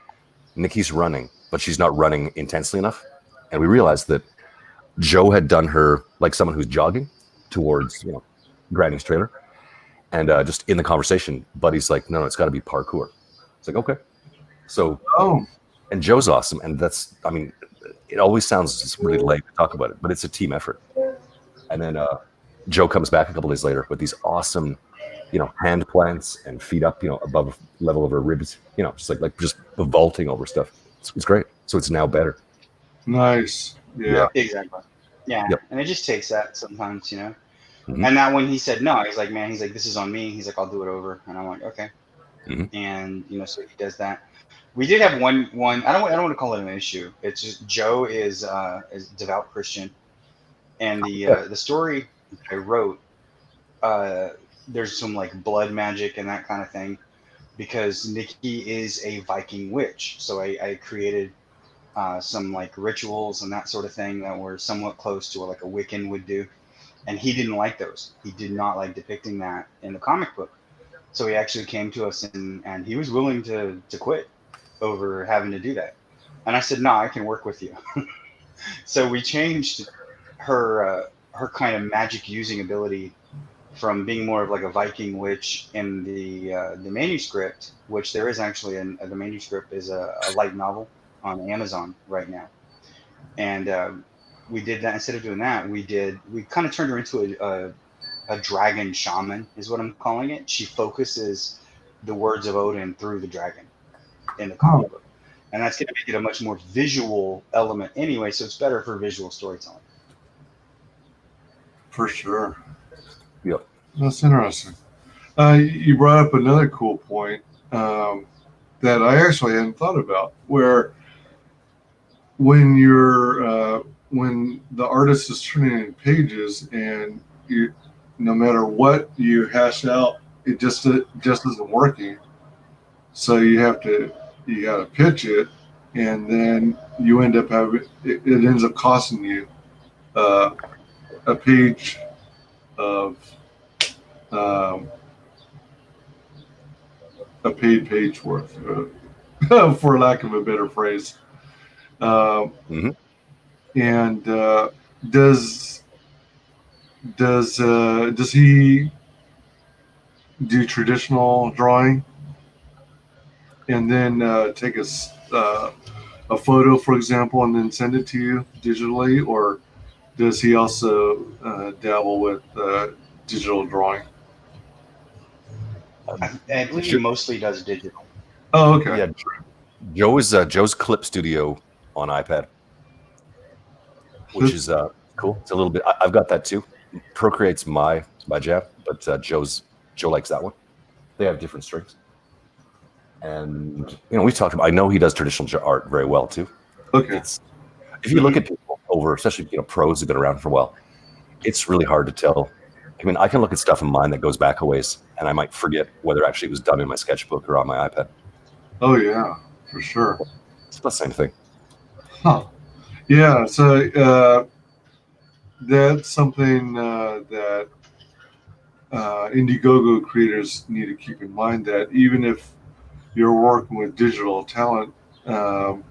Nikki's running, but she's not running intensely enough. And we realized that Joe had done her like someone who's jogging towards, Granny's trailer. And just in the conversation, Buddy's like, no, it's got to be parkour. It's like, okay. So, Oh, and Joe's awesome. And that's, I mean, it always sounds just really lame to talk about it, but it's a team effort. And then Joe comes back a couple days later with these awesome, hand plants and feet up, above level of her ribs, just like just vaulting over stuff. It's great. So it's now better. nice. Yeah. Exactly. Yeah. Yep. And it just takes that sometimes, Mhm. And now when he said no, he's like, man, this is on me. He's like, I'll do it over. And I'm like, okay. Mhm. And so he does that. We did have one. I don't want to call it an issue. It's just Joe is a devout Christian, and the story I wrote, there's some like blood magic and that kind of thing, because Nikki is a Viking witch. So I created some like rituals and that sort of thing that were somewhat close to what like a Wiccan would do, and he didn't like those. He did not like depicting that in the comic book. So he actually came to us and he was willing to quit over having to do that. And I said, no, I can work with you. So we changed her kind of magic using ability from being more of like a Viking witch in the manuscript, which there is actually the manuscript is a light novel on Amazon right now. And we did that. Instead of doing that, we kind of turned her into a dragon shaman is what I'm calling it. She focuses the words of Odin through the dragon in the Oh, comic book. And that's going to make it a much more visual element anyway, so it's better for visual storytelling. for sure. Yep. That's interesting. You brought up another cool point that I actually hadn't thought about, where when when the artist is turning in pages and no matter what you hash out, it just isn't working. So you got to pitch it, and then you end up having it ends up costing you uh, a page of um, a paid page worth, for lack of a better phrase. Mhm. And does does he do traditional drawing and then take a photo, for example, and then send it to you digitally, or does he also dabble with digital drawing? I believe he mostly does digital. Oh, okay. Yeah, Joe's Clip Studio on iPad, which is cool. It's a little bit. I've got that too. Procreate's my jam, but Joe likes that one. They have different strings, and we've talked about. I know he does traditional art very well too. Okay. It's if you look at people over, especially pros who've been around for a while, it's really hard to tell. I mean, I can look at stuff in mine that goes back a ways, and I might forget whether actually it was done in my sketchbook or on my iPad. Oh yeah, for sure. It's the same thing. Huh. Yeah. So that's something that Indiegogo creators need to keep in mind, that even if you're working with digital talent, um,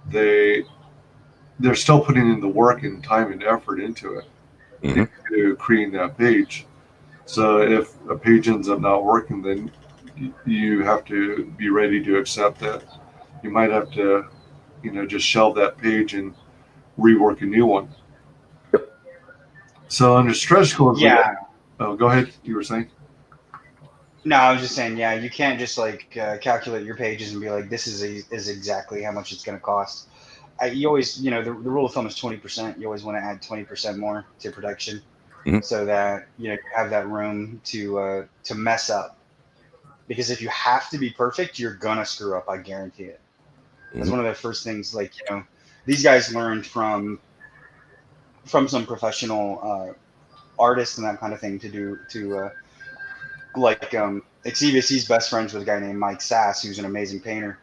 they they're still putting in the work and time and effort into it, Mhm. into creating that page. So if a page ends up not working, then you have to be ready to accept that you might have to, just shelve that page and rework a new one. So under stretch goals, Yeah. oh, go ahead. You were saying? No, I was just saying, yeah, you can't just like calculate your pages and be like, this is exactly how much it's going to cost. You always, the rule of thumb is 20%. You always want to add 20% more to production, Mhm. so that you have that room to mess up. Because if you have to be perfect, you're gonna screw up. I guarantee it. That's Mhm. one of the first things. Like these guys learned from some professional artists and that kind of thing to do like he's best friends with a guy named Mike Sass, who's an amazing painter,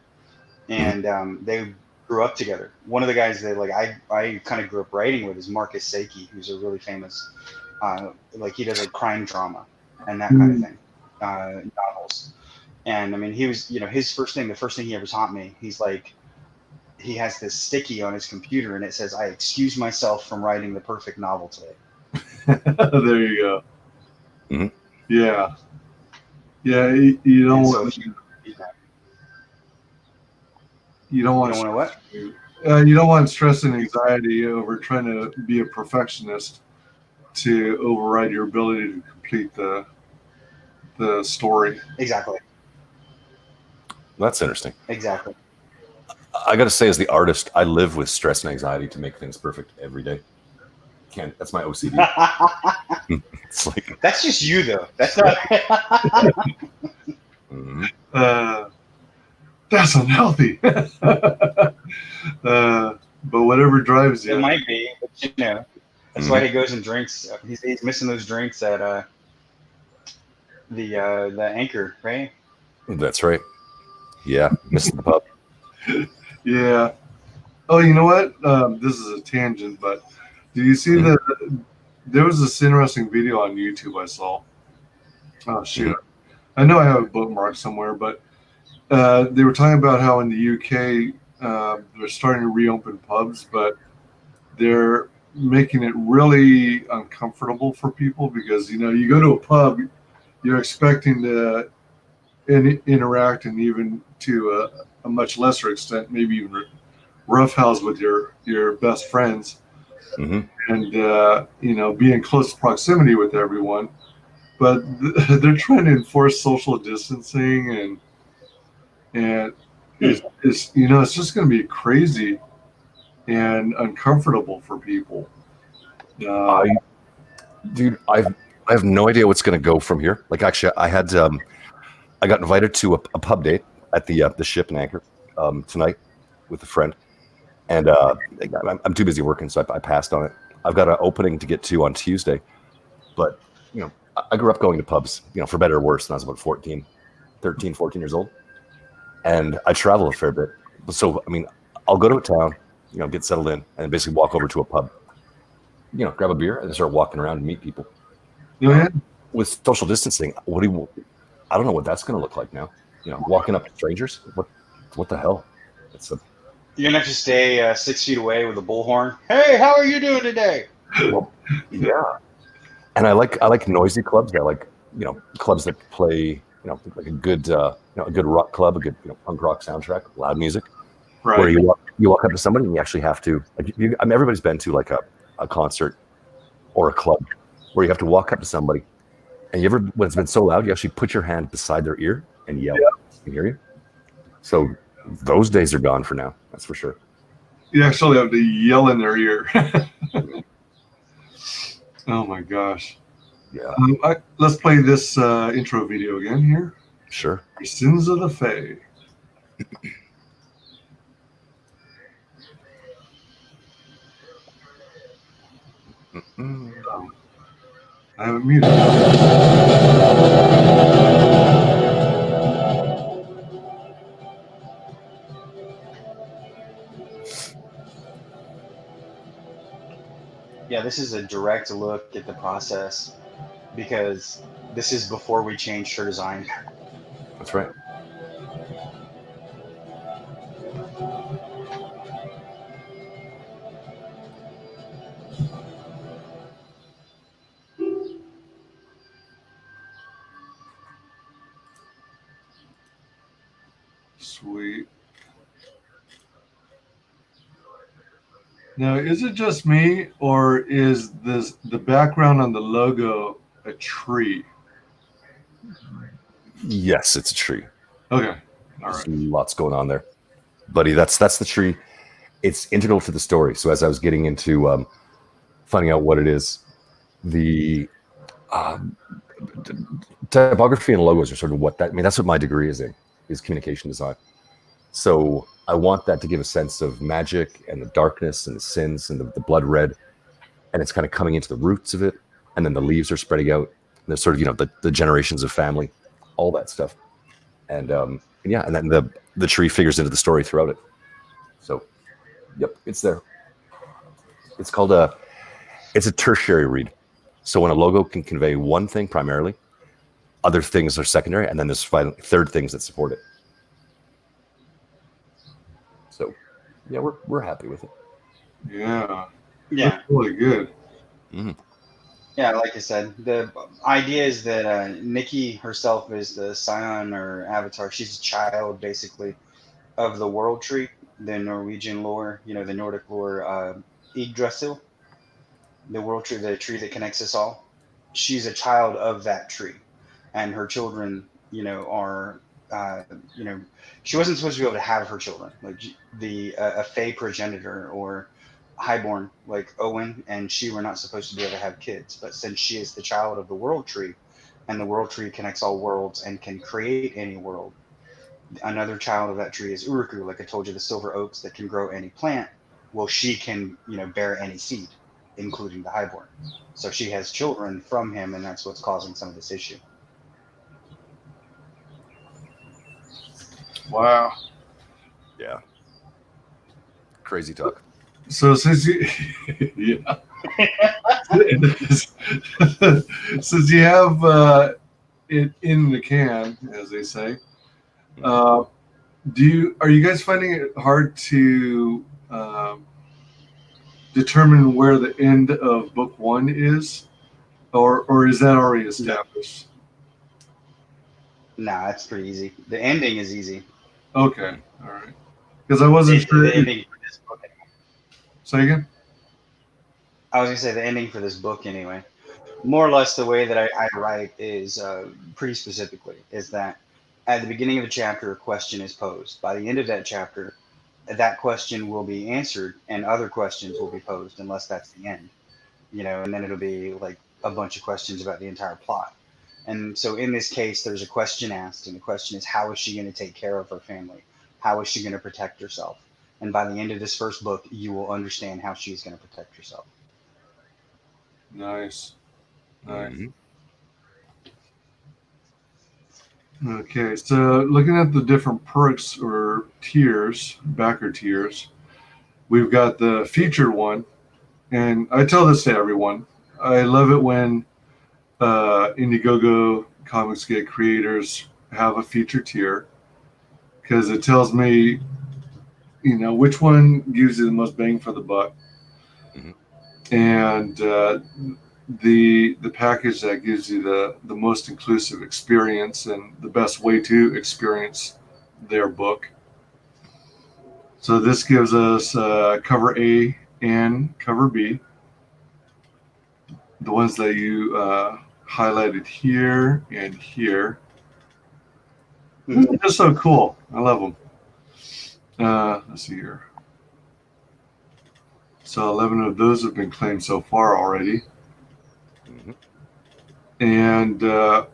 Mhm. and they grew up together. One of the guys that like I kind of grew up writing with is Marcus Saki, who's a really famous like he does like crime drama and that kind of thing, novels. And I mean, he was the first thing he ever taught me, he's like, he has this sticky on his computer and it says, I excuse myself from writing the perfect novel today. There you go. Mhm. Yeah. Yeah. You And know, so if you, You don't You want don't want to what? you don't want stress and anxiety over trying to be a perfectionist to override your ability to complete the story. Exactly. That's interesting. Exactly. I got to say, as the artist, I live with stress and anxiety to make things perfect every day. Can't. That's my OCD. It's like, That's just you, though. That's not. mhm. That's unhealthy. But whatever drives It you. might be, but you know, that's why he goes and drinks. He's missing those drinks at the Anchor, right? That's right. Yeah, missing the pub. Yeah. Oh, you know what? This is a tangent, but do you see there was this interesting video on YouTube I saw. Oh shoot. I know I have a bookmark somewhere, but they were talking about how in the UK they're starting to reopen pubs, but they're making it really uncomfortable for people because you go to a pub, you're expecting to interact and even to a much lesser extent, maybe even roughhouse with your best friends, and be in close proximity with everyone. But they're trying to enforce social distancing and it's just going to be crazy and uncomfortable for people. Uh, Dude, I have no idea what's going to go from here. Like, actually, I got invited to a pub date at the Ship and Anchor tonight with a friend, and I'm too busy working, so I passed on it. I've got an opening to get to on Tuesday, but I grew up going to pubs, for better or worse, when I was about 13, 14 years old, and I travel a fair bit. So, I mean, I'll go to a town, get settled in, and basically walk over to a pub, grab a beer, and then start walking around and meet people. yeah. With social distancing, I don't know what that's going to look like now. Walking up to strangers, what the hell? You're gonna have to stay 6 feet away with a bullhorn. Hey, how are you doing today? Well, yeah. And I like noisy clubs. I like clubs that play like a good a good rock club, a good punk rock soundtrack, loud music, Right. where you walk up to somebody and you actually have to I mean, everybody's been to like a concert or a club where you have to walk up to somebody and when it's been so loud you actually put your hand beside their ear and yell. I can hear you. So those days are gone for now. That's for sure. You actually have to yell in their ear. Oh my gosh. Yeah. Let's play this intro video again here. Sure. Sins of the Fae. I have it muted. Yeah, this is a direct look at the process because this is before we changed shirt design. That's right. Sweet. Now, is it just me, or is the background on the logo a tree? Yes, it's a tree. Okay. All There's right. lots going on there, buddy. That's the tree. It's integral to the story. So as I was getting into finding out what it is, the typography and logos are sort of what that. I mean, that's what my degree is in, is communication design. So I want that to give a sense of magic and the darkness and the sins and the blood red, and it's kind of coming into the roots of it, and then the leaves are spreading out. And there's sort of the generations of family, all that stuff, and yeah, and then the tree figures into the story throughout it. So, yep, it's there. It's called it's a tertiary read. So when a logo can convey one thing primarily, other things are secondary, and then there's third things that support it. So, yeah, we're happy with it. Yeah. Yeah. That's really good. Mm-hmm. Yeah, like I said, the idea is that Nikki herself is the scion or avatar. She's a child, basically, of the world tree, the Norwegian lore, the Nordic lore, Yggdrasil, the world tree, the tree that connects us all. She's a child of that tree, and her children, are, uh, you know, she wasn't supposed to be able to have her children. Like the a Fey progenitor or highborn like Owen and she were not supposed to be able to have kids. But since she is the child of the world tree, and the world tree connects all worlds and can create any world, another child of that tree is Uruku, like I told you, the silver oaks that can grow any plant. Well, she can, bear any seed, including the highborn. So she has children from him, and that's what's causing some of this issue. Wow. Yeah. Crazy talk. So since you, yeah, since you have it in the can, as they say, are you guys finding it hard to determine where the end of book one is, or is that already established? Nah, it's pretty easy. The ending is easy. Okay, all right. Because I wasn't sure. The ending for this book. Say again. I was gonna say the ending for this book anyway. More or less, the way that I write is pretty specifically is that at the beginning of a chapter, a question is posed. By the end of that chapter, that question will be answered, and other questions will be posed, unless that's the end. And then it'll be like a bunch of questions about the entire plot. And so in this case, there's a question asked, and the question is, how is she going to take care of her family? How is she going to protect herself? And by the end of this first book, you will understand how she's going to protect herself. Nice. Mm-hmm. Okay, so looking at the different perks or tiers, backer tiers, we've got the featured one, and I tell this to everyone. I love it when Indiegogo ComicsGate creators have a feature tier because it tells me, which one gives you the most bang for the buck, and the package that gives you the most inclusive experience and the best way to experience their book. So this gives us cover A and cover B. The ones that you highlighted here and here. Mm-hmm. They're so cool. I love them. Let's see here. So 11 of those have been claimed so far already. Mm-hmm. And out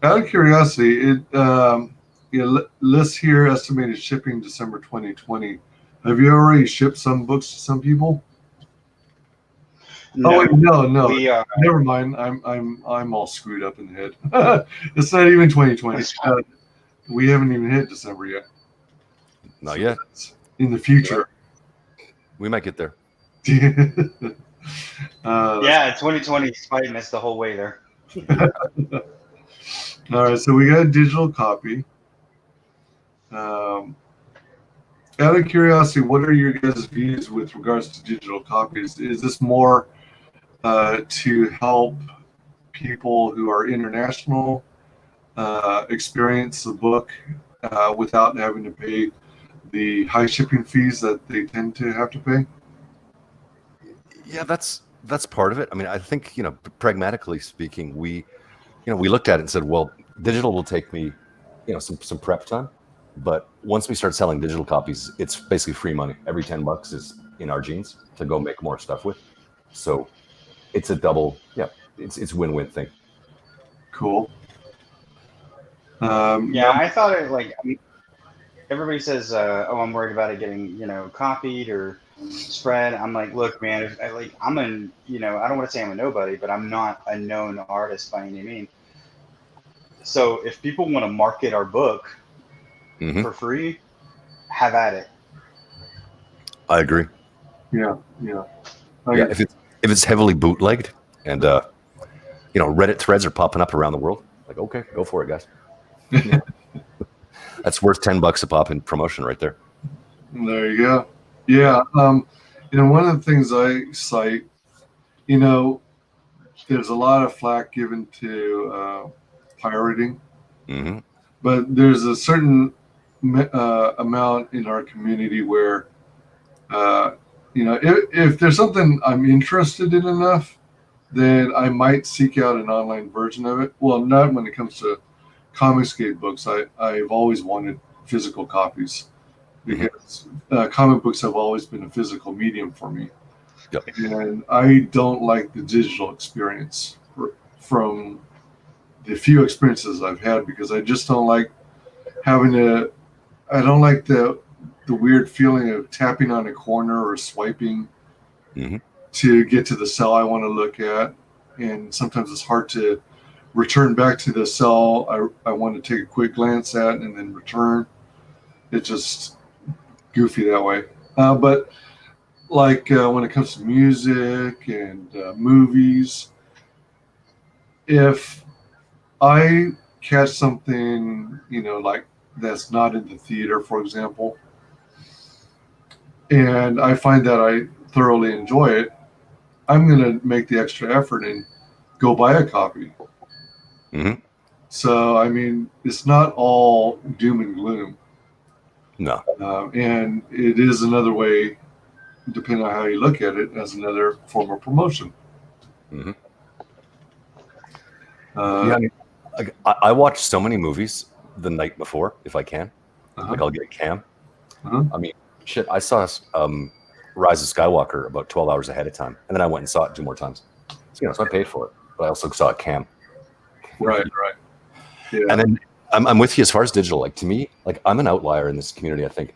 of curiosity, it lists here estimated shipping December 2020. Have you already shipped some books to some people? No, oh wait, no. we Never mind. I'm all screwed up in the head. It's not even 2020. We haven't even hit December yet. Not yet. In the future. We might get there. Yeah, 2020 is fighting us the whole way there. All right, so we got a digital copy. Out of curiosity, what are your guys' views with regards to digital copies? Is this more to help people who are international experience the book without having to pay the high shipping fees that they tend to have to pay? Yeah, that's part of it. I mean, I think, pragmatically speaking, we looked at it and said, well, digital will take me, some prep time. But once we start selling digital copies, it's basically free money. Every $10 is in our jeans to go make more stuff with. So it's a double, it's win-win thing. Cool. Yeah, I thought everybody says, "Oh, I'm worried about it getting, copied or spread." I'm like, look, man, I'm an, I don't want to say I'm a nobody, but I'm not a known artist by any means. So if people want to market our book for free, have at it. I agree. Yeah. If it's heavily bootlegged and Reddit threads are popping up around the world, like, okay, go for it, guys. That's worth $10 a pop in promotion right there. There you go. Yeah. One of the things I cite, there's a lot of flack given to pirating, but there's a certain amount in our community where, if there's something I'm interested in enough, then I might seek out an online version of it. Well, not when it comes to ComicsGate books. I've always wanted physical copies because comic books have always been a physical medium for me. Yep. And I don't like the digital experience from the few experiences I've had because I just don't like having to. I don't like the weird feeling of tapping on a corner or swiping to get to the cell I want to look at, and sometimes it's hard to return back to the cell I want to take a quick glance at and then return. It's just goofy that way. But like when it comes to music and movies, if I catch something, like that's not in the theater, for example, and I find that I thoroughly enjoy it, I'm going to make the extra effort and go buy a copy. So, I mean, it's not all doom and gloom. No. And it is another way, depending on how you look at it, as another form of promotion. Yeah, I mean, I watch so many movies the night before if I can. Like I'll get a cam. I mean, shit, I saw Rise of Skywalker about 12 hours ahead of time, and then I went and saw it 2 more times. So, so I paid for it, but I also saw a cam. Right. Yeah. And then I'm with you as far as digital. Like to me, like I'm an outlier in this community. I think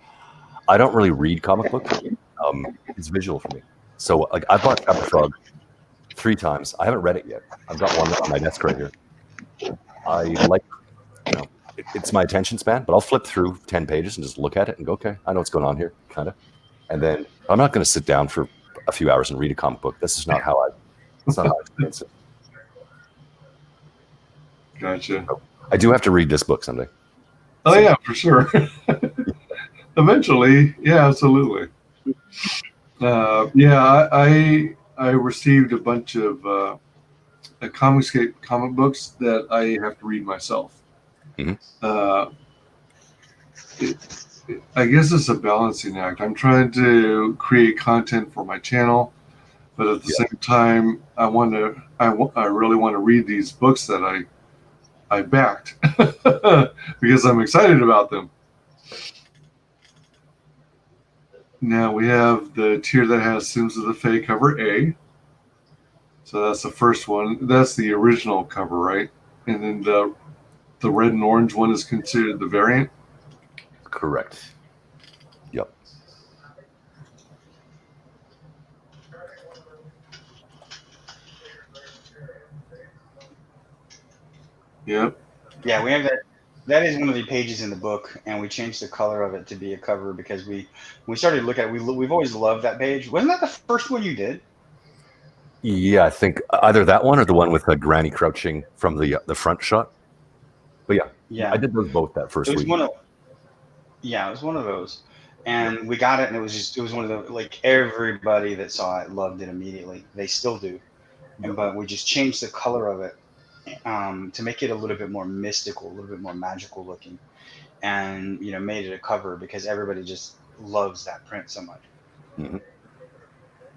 I don't really read comic books. It's visual for me. So like I bought Captain Frog 3 times. I haven't read it yet. I've got one on my desk right here. I like, it's my attention span, but I'll flip through 10 pages and just look at it and go, okay, I know what's going on here, kind of. And then I'm not going to sit down for a few hours and read a comic book. This is not how it's not how I experience it. Gotcha. I do have to read this book someday. Oh, yeah, for sure. Eventually. Yeah, absolutely. I received a bunch of ComicsGate comic books that I have to read myself. I guess it's a balancing act. I'm trying to create content for my channel, but at the same time, I really want to read these books that I backed because I'm excited about them. Now we have the tier that has Sins of the Fae cover A. So that's the first one. That's the original cover, right? And then the red and orange one is considered the variant? Correct. Yep. Yep. Yeah, we have that. That is one of the pages in the book, and we changed the color of it to be a cover because we started to look at it. We've always loved that page. Wasn't that the first one you did? Yeah, I think either that one or the one with Granny crouching from the front shot. But yeah, I did those both that first week. It was one of those, and we got it, and it was one of the, like, everybody that saw it loved it immediately. They still do, but we just changed the color of it to make it a little bit more mystical, a little bit more magical looking, and made it a cover because everybody just loves that print so much.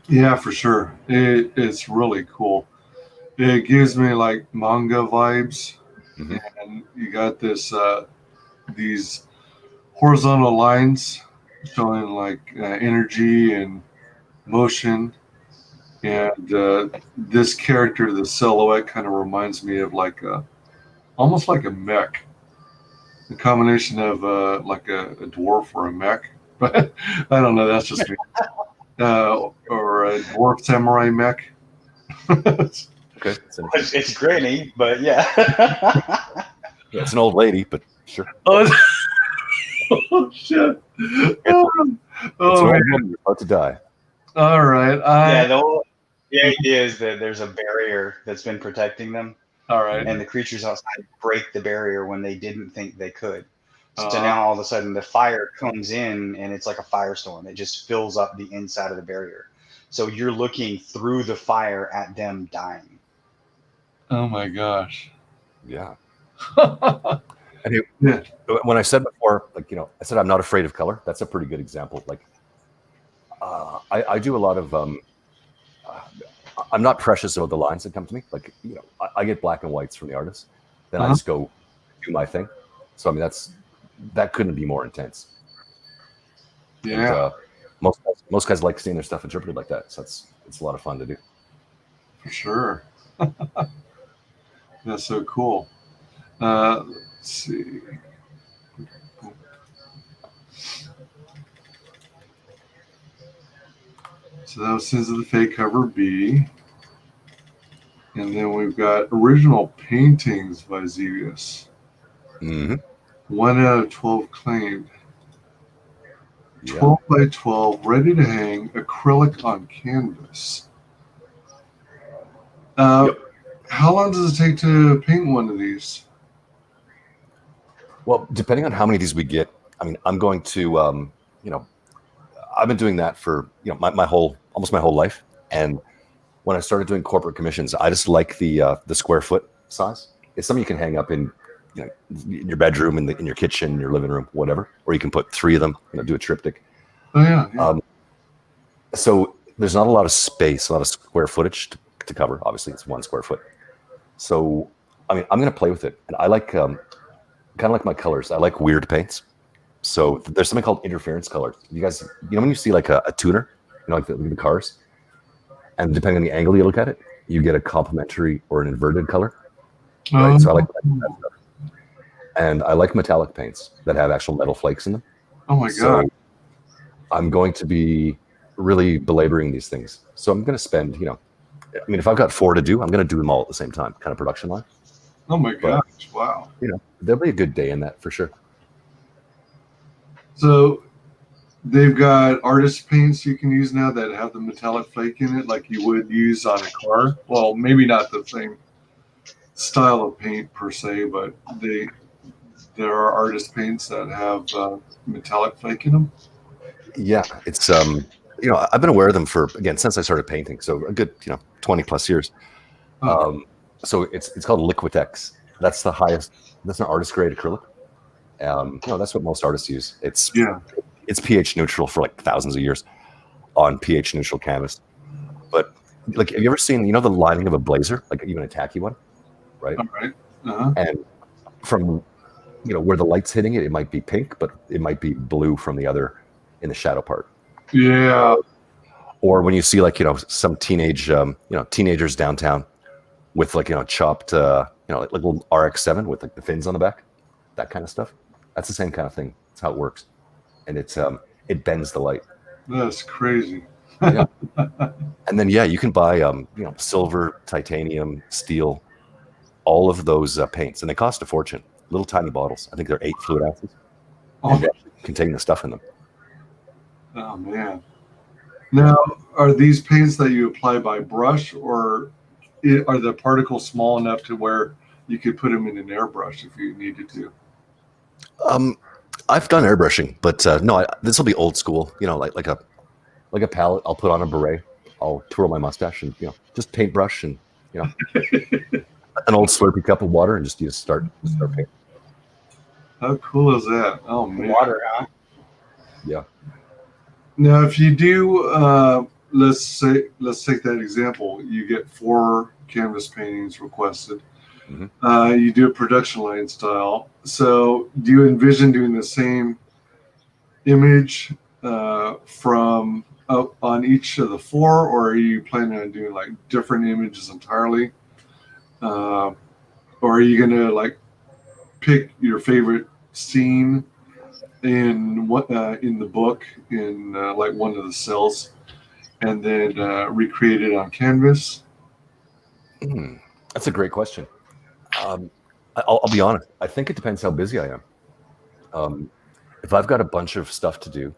Yeah, for sure. It's really cool. It gives me like manga vibes, and you got these horizontal lines showing like energy and motion, and this character, the silhouette, kind of reminds me of almost like a mech, a combination of like a dwarf or a mech, but I don't know. That's just me. Or a dwarf samurai mech. Okay, it's grainy, but yeah. Yeah, it's an old lady, but sure. Oh shit! It's man, you're about to die. All right. The idea is that there's a barrier that's been protecting them. All right. And the creatures outside break the barrier when they didn't think they could. So now all of a sudden the fire comes in and it's like a firestorm. It just fills up the inside of the barrier. So you're looking through the fire at them dying. Oh my gosh. Yeah. And Yeah. when I said before, like, I said I'm not afraid of color. That's a pretty good example. Like, I do a lot of. I'm not precious about the lines that come to me. Like, I get black and whites from the artist, then I Uh-huh. just go do my thing. So I mean, that couldn't be more intense. Yeah, And most guys like seeing their stuff interpreted like that. So it's a lot of fun to do. for sure. That's so cool. Let's see. So that was Sins of the Fate cover B. And then we've got original paintings by WyzGyz. Mm-hmm. 1 out of 12 claimed. Yeah. 12 by 12, ready to hang, acrylic on canvas. Yep. How long does it take to paint one of these? Well, depending on how many of these we get, I mean, I'm going to, I've been doing that for almost my whole life. And when I started doing corporate commissions, I just like the square foot size. It's something you can hang up in, in your bedroom, in your kitchen, your living room, whatever. Or you can put 3 of them, do a triptych. Oh yeah. So there's not a lot of space, a lot of square footage to cover. Obviously, it's 1 square foot. So I mean, I'm going to play with it, and I like kind of like my colors. I like weird paints. So there's something called interference colors. You guys, when you see like a tuner, like the cars, and depending on the angle you look at it, you get a complementary or an inverted color. Right. So I like that stuff. And I like metallic paints that have actual metal flakes in them. Oh my So god. I'm going to be really belaboring these things. So I'm going to spend, I mean, if I've got 4 to do, I'm going to do them all at the same time, kind of production line. Oh my gosh. Wow. There'll be a good day in that for sure. So they've got artist paints you can use now that have the metallic flake in it, like you would use on a car. Well, maybe not the same style of paint per se, but there are artist paints that have metallic flake in them. Yeah, it's I've been aware of them for, again, since I started painting, so a good 20 plus years. So it's called Liquitex. That's the highest. That's an artist grade acrylic. That's what most artists use. It's pH neutral for like thousands of years on pH neutral canvas. But like, have you ever seen the lining of a blazer, like even a tacky one, right? All right. Uh-huh. And from where the light's hitting it, it might be pink, but it might be blue from the other in the shadow part. Yeah. Or when you see like some teenagers downtown with like chopped like little RX-7 with like the fins on the back, that kind of stuff. That's the same kind of thing. That's how it works, and it bends the light. That's crazy. Yeah. And then you can buy silver, titanium, steel, all of those paints, and they cost a fortune. Little tiny bottles. I think they're 8 fluid ounces. And they actually contain the stuff in them. Oh man. Now, are these paints that you apply by brush, or are the particles small enough to where you could put them in an airbrush if you needed to? I've done airbrushing, but no, this will be old school. Like a palette. I'll put on a beret. I'll twirl my mustache and just paintbrush and an old Slurpee cup of water and just start painting. How cool is that? Oh man. Water, huh? Yeah. Now, if you do, let's take that example. You get 4 canvas paintings requested. Mm-hmm. You do a production line style. So, do you envision doing the same image from up on each of the 4, or are you planning on doing like different images entirely? Or are you gonna like pick your favorite scene in the book in like one of the cells, and then recreate it on canvas? That's a great question. I'll be honest. I think it depends how busy I am. If I've got a bunch of stuff to do,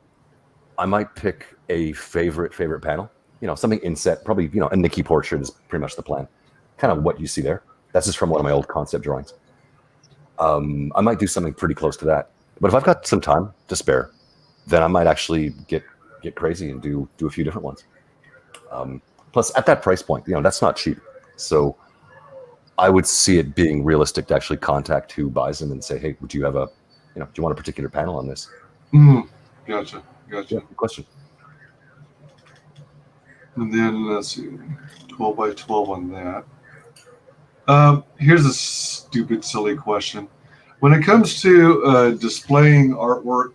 I might pick a favorite panel. Something inset. Probably a Nikki portrait is pretty much the plan. Kind of what you see there. That's just from one of my old concept drawings. I might do something pretty close to that. But if I've got some time to spare, then I might actually get crazy and do a few different ones. Plus, at that price point, that's not cheap. So I would see it being realistic to actually contact who buys them and say, hey, would you have do you want a particular panel on this? Gotcha. Yeah, good question. And then let's see, 12 by 12 on that. Here's a stupid, silly question. When it comes to displaying artwork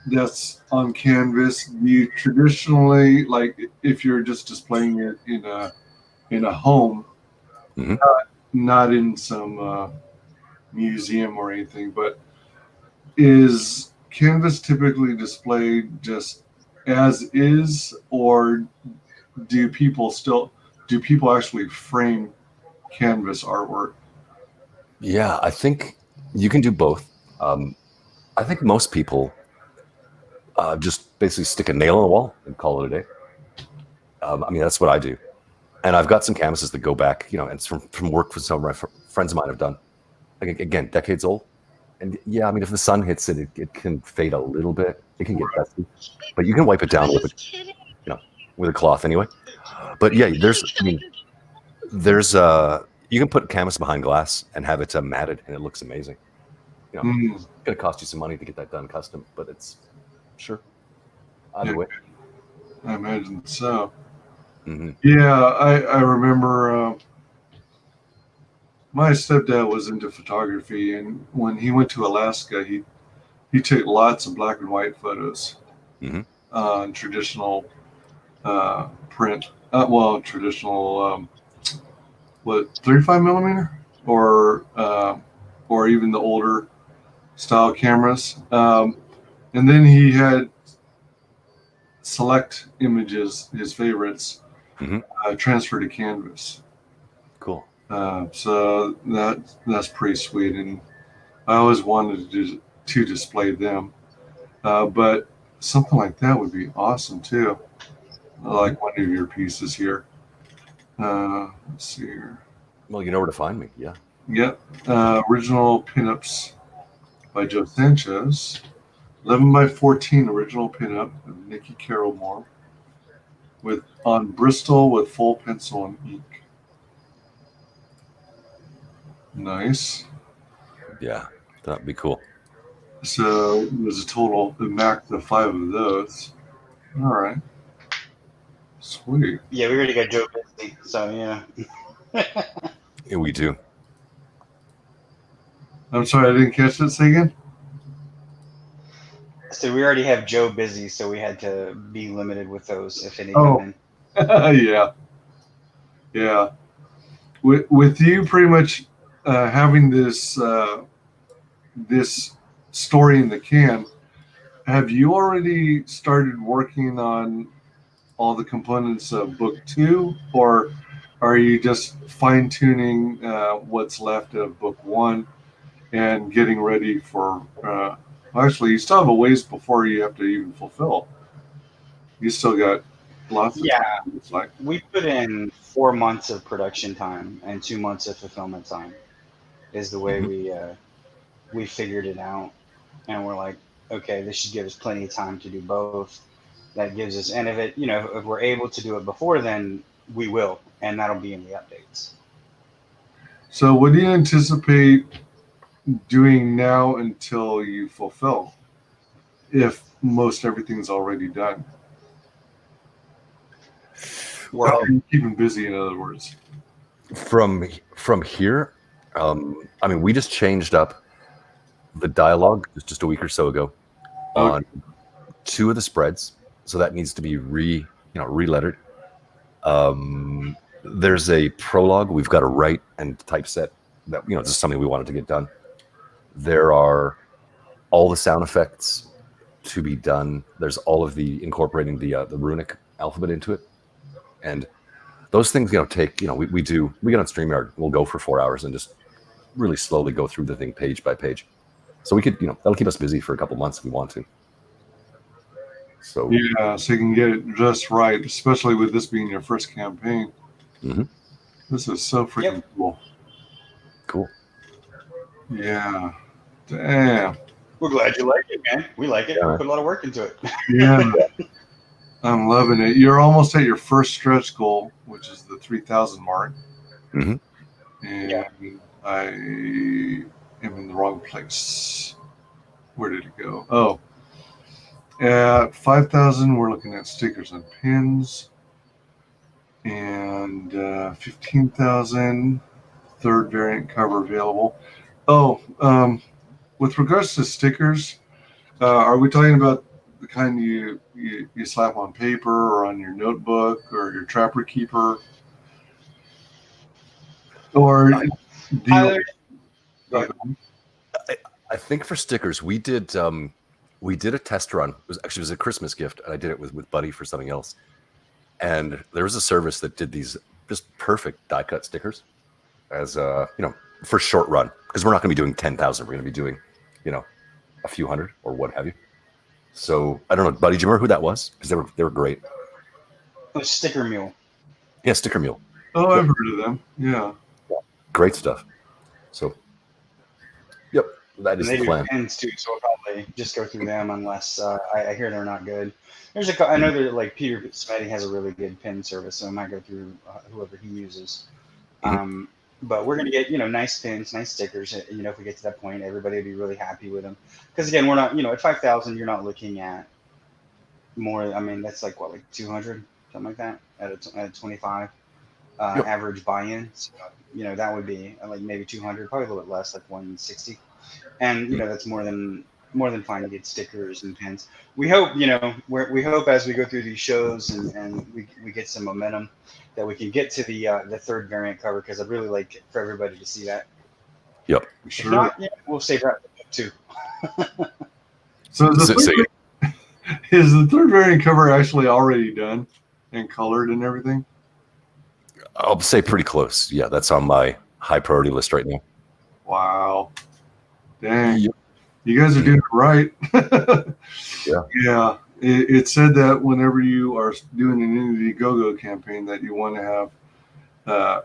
that's on canvas, do you traditionally, like if you're just displaying it in a home, Mhm. not in some museum or anything, but is canvas typically displayed just as is, or do people actually frame canvas artwork? Yeah, I think you can do both. I think most people just basically stick a nail in the wall and call it a day. I mean, that's what I do. And I've got some canvases that go back, and it's from work with some of my friends of mine have done. Like, again, decades old. And yeah, I mean, if the sun hits it, it can fade a little bit. It can get dusty, but you can wipe it down with with a cloth anyway. But yeah, there's you can put canvas behind glass and have it matted, and it looks amazing. It's going to cost you some money to get that done custom, but it's sure either way. I imagine so. Mm-hmm. Yeah, I remember my stepdad was into photography, and when he went to Alaska, he took lots of black and white photos on traditional print. Traditional 35 millimeter or even the older style cameras. And then he had select images, his favorites, transferred to canvas. Cool. So that's pretty sweet, and I always wanted to display them. But something like that would be awesome too. I like one of your pieces here. Let's see here. Well, you know where to find me. Yeah. Yep. Original pinups by Joe Sanchez. 11 by 14 original pinup of Nikki Carroll Moore on Bristol with full pencil and ink. Nice. Yeah, that'd be cool. So there's a total, the max of 5 of those. All right. Sweet. Yeah, we already got Joe busy, so yeah. Yeah, we do. I'm sorry, I didn't catch that. Say again? So we already have Joe busy, so we had to be limited with those if any come in. Yeah. Yeah. With you pretty much having this this story in the can, have you already started working on all the components of book 2, or are you just fine tuning what's left of book 1 and getting ready for? Actually, you still have a ways before you have to even fulfill. You still got lots of time, it's like. We put in 4 months of production time and 2 months of fulfillment time is the way we figured it out. And we're like, okay, this should give us plenty of time to do both. That gives us, and if we're able to do it before then, we will, and that'll be in the updates. So what do you anticipate doing now until you fulfill, if most everything's already done? Well, How are you keeping busy, in other words? From here, I mean, we just changed up the dialogue just a week or so ago on 2 of the spreads, so that needs to be re-lettered. There's a prologue we've got to write and typeset that just something we wanted to get done. There are all the sound effects to be done. There's all of the incorporating the runic alphabet into it, and those things take we get on StreamYard, we'll go for 4 hours and just really slowly go through the thing page by page. So we could that'll keep us busy for a couple months if we want to. So yeah, so you can get it just right, especially with this being your first campaign. This is so freaking cool. Cool. Yeah. Damn. We're glad you like it, man. We like it. Yeah. We put a lot of work into it. Yeah. I'm loving it. You're almost at your first stretch goal, which is the 3,000 mark. and I am in the wrong place. Where did it go? Oh, at 5,000, we're looking at stickers and pins, and 15,000, third variant cover available. Oh, with regards to stickers, are we talking about the kind you slap on paper or on your notebook or your trapper keeper? Or do you? Go ahead. I think for stickers, we did a test run. It was a Christmas gift, and I did it with Buddy for something else. And there was a service that did these just perfect die cut stickers as for short run, because we're not going to be doing 10,000. We're going to be doing a few hundred or what have you. So I don't know, Buddy, do you remember who that was? Because they were great. It was Sticker Mule. Yeah, Sticker Mule. Oh, I've heard of them. Yeah. Great stuff. So, yep, that is And they the do plan. pins too, so I'll probably just go through them unless I hear they're not good. I know that like Peter Smitty has a really good pin service, so I might go through whoever he uses. But we're gonna get nice pins, nice stickers. If we get to that point, everybody will be really happy with them. Because again, we're not at 5,000, you're not looking at more. I mean, that's like 200, something like that at 25 average buy-in. So, that would be like maybe 200, probably a little bit less, like 160. And that's more than fine to get stickers and pins. We hope we hope as we go through these shows and we get some momentum that we can get to the third variant cover, because I'd really like for everybody to see that. Yep. Sure. If not, we'll save that too. So is the third variant cover actually already done and colored and everything? I'll say pretty close. Yeah, that's on my high priority list right now. Wow. Dang. Yep. You guys are doing it right. Yeah. Yeah. It said that whenever you are doing an Indiegogo campaign that you want to have a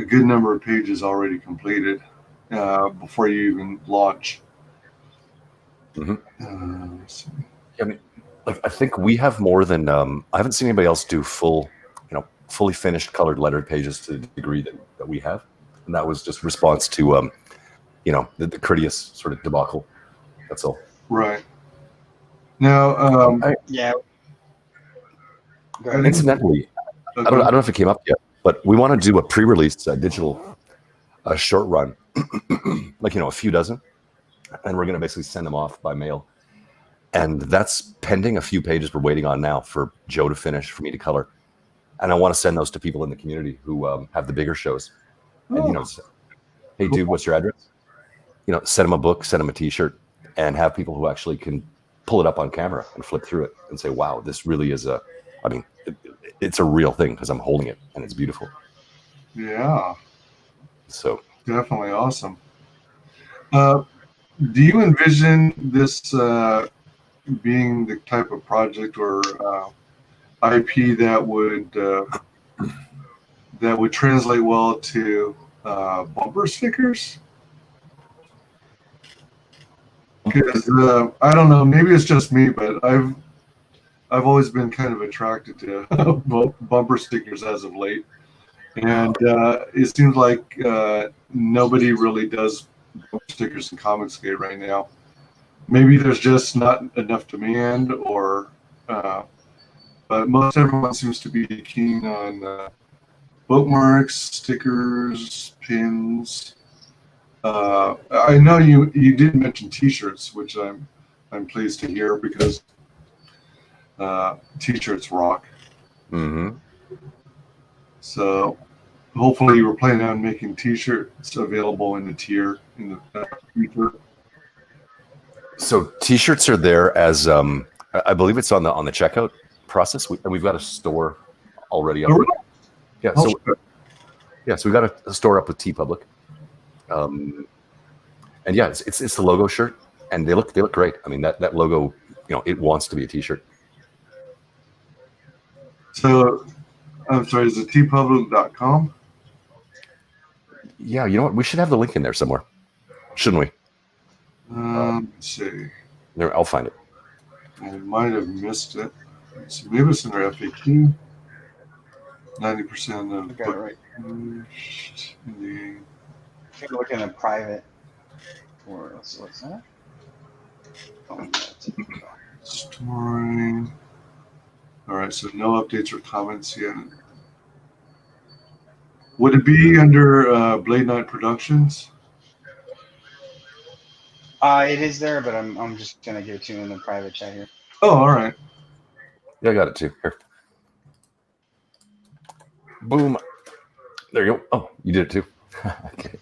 good number of pages already completed before you even launch. Let's see. I mean, like, I think we have more than I haven't seen anybody else do fully finished colored lettered pages to the degree that we have, and that was just response to the Critias sort of debacle. That's all. Right. Now, Yeah. Incidentally, I don't know if it came up yet, but we want to do a pre-release digital short run, like a few dozen, and we're going to basically send them off by mail. And that's pending a few pages we're waiting on now for Joe to finish, for me to color. And I want to send those to people in the community who have the bigger shows. And, hey, dude, what's your address? Send them a book, send them a T-shirt, and have people who actually can pull it up on camera and flip through it and say, wow, this really is it's a real thing, because I'm holding it and it's beautiful. Yeah. So definitely awesome. Do you envision this being the type of project or IP that would translate well to bumper stickers? Because I don't know, maybe it's just me, but I've always been kind of attracted to bumper stickers as of late, and it seems like nobody really does bumper stickers in ComicsGate right now. Maybe there's just not enough demand, but most everyone seems to be keen on bookmarks, stickers, pins. I know you did mention T-shirts, which I'm pleased to hear, because T-shirts rock. So hopefully you were planning on making T-shirts available in the tier in the future. So T-shirts are there as I believe it's on the checkout process, and we've got a store already up. Oh, really? Yeah. So we've got a store up with TeePublic, and yeah, it's the logo shirt, and they look great. I mean, that logo, it wants to be a T-shirt. So I'm sorry, is it tpublic.com? Yeah, you know what? We should have the link in there somewhere, shouldn't we? Let's see. There, I'll find it. I might have missed it. Let's see, maybe it's in their FAQ. 90% of I got it right. pushed in the If you look in the private for let's see what's that? storing. All right, so no updates or comments yet. Would it be under Blade Knight Productions? It is there, but I'm just gonna give it to you in the private chat here. Oh, all right. Yeah, I got it too. Here. Boom. There you go. Oh, you did it too. Okay.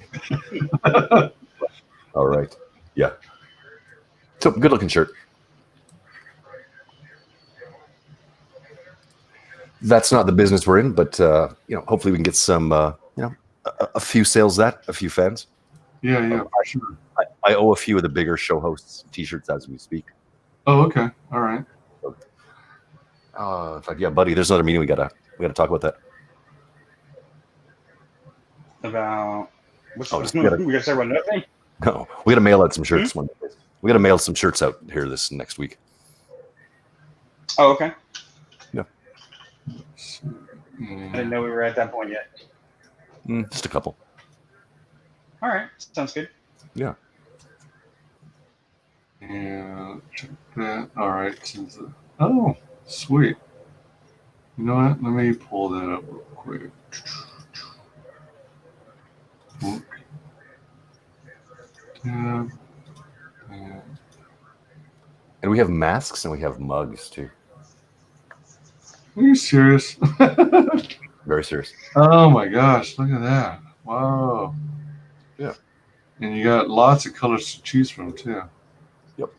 All right. Yeah. So good looking shirt. That's not the business we're in, but hopefully we can get some, a few sales, a few fans. Yeah, for sure. I owe a few of the bigger show hosts T-shirts as we speak. Oh, okay. All right. In fact, yeah, buddy, there's another meeting. We gotta talk about that. About what's Oh, just we gotta talk about nothing. No, we gotta mail out some shirts. We gotta mail some shirts out here this next week. Oh, okay. Yeah. I didn't know we were at that point yet. Just a couple. All right, sounds good. Yeah. Yeah, check that. All right. Oh, sweet. You know what? Let me pull that up real quick. Tab. And we have masks and we have mugs too. Are you serious? Very serious. Oh my gosh, look at that. Wow. Yeah. And you got lots of colors to choose from too. Yep.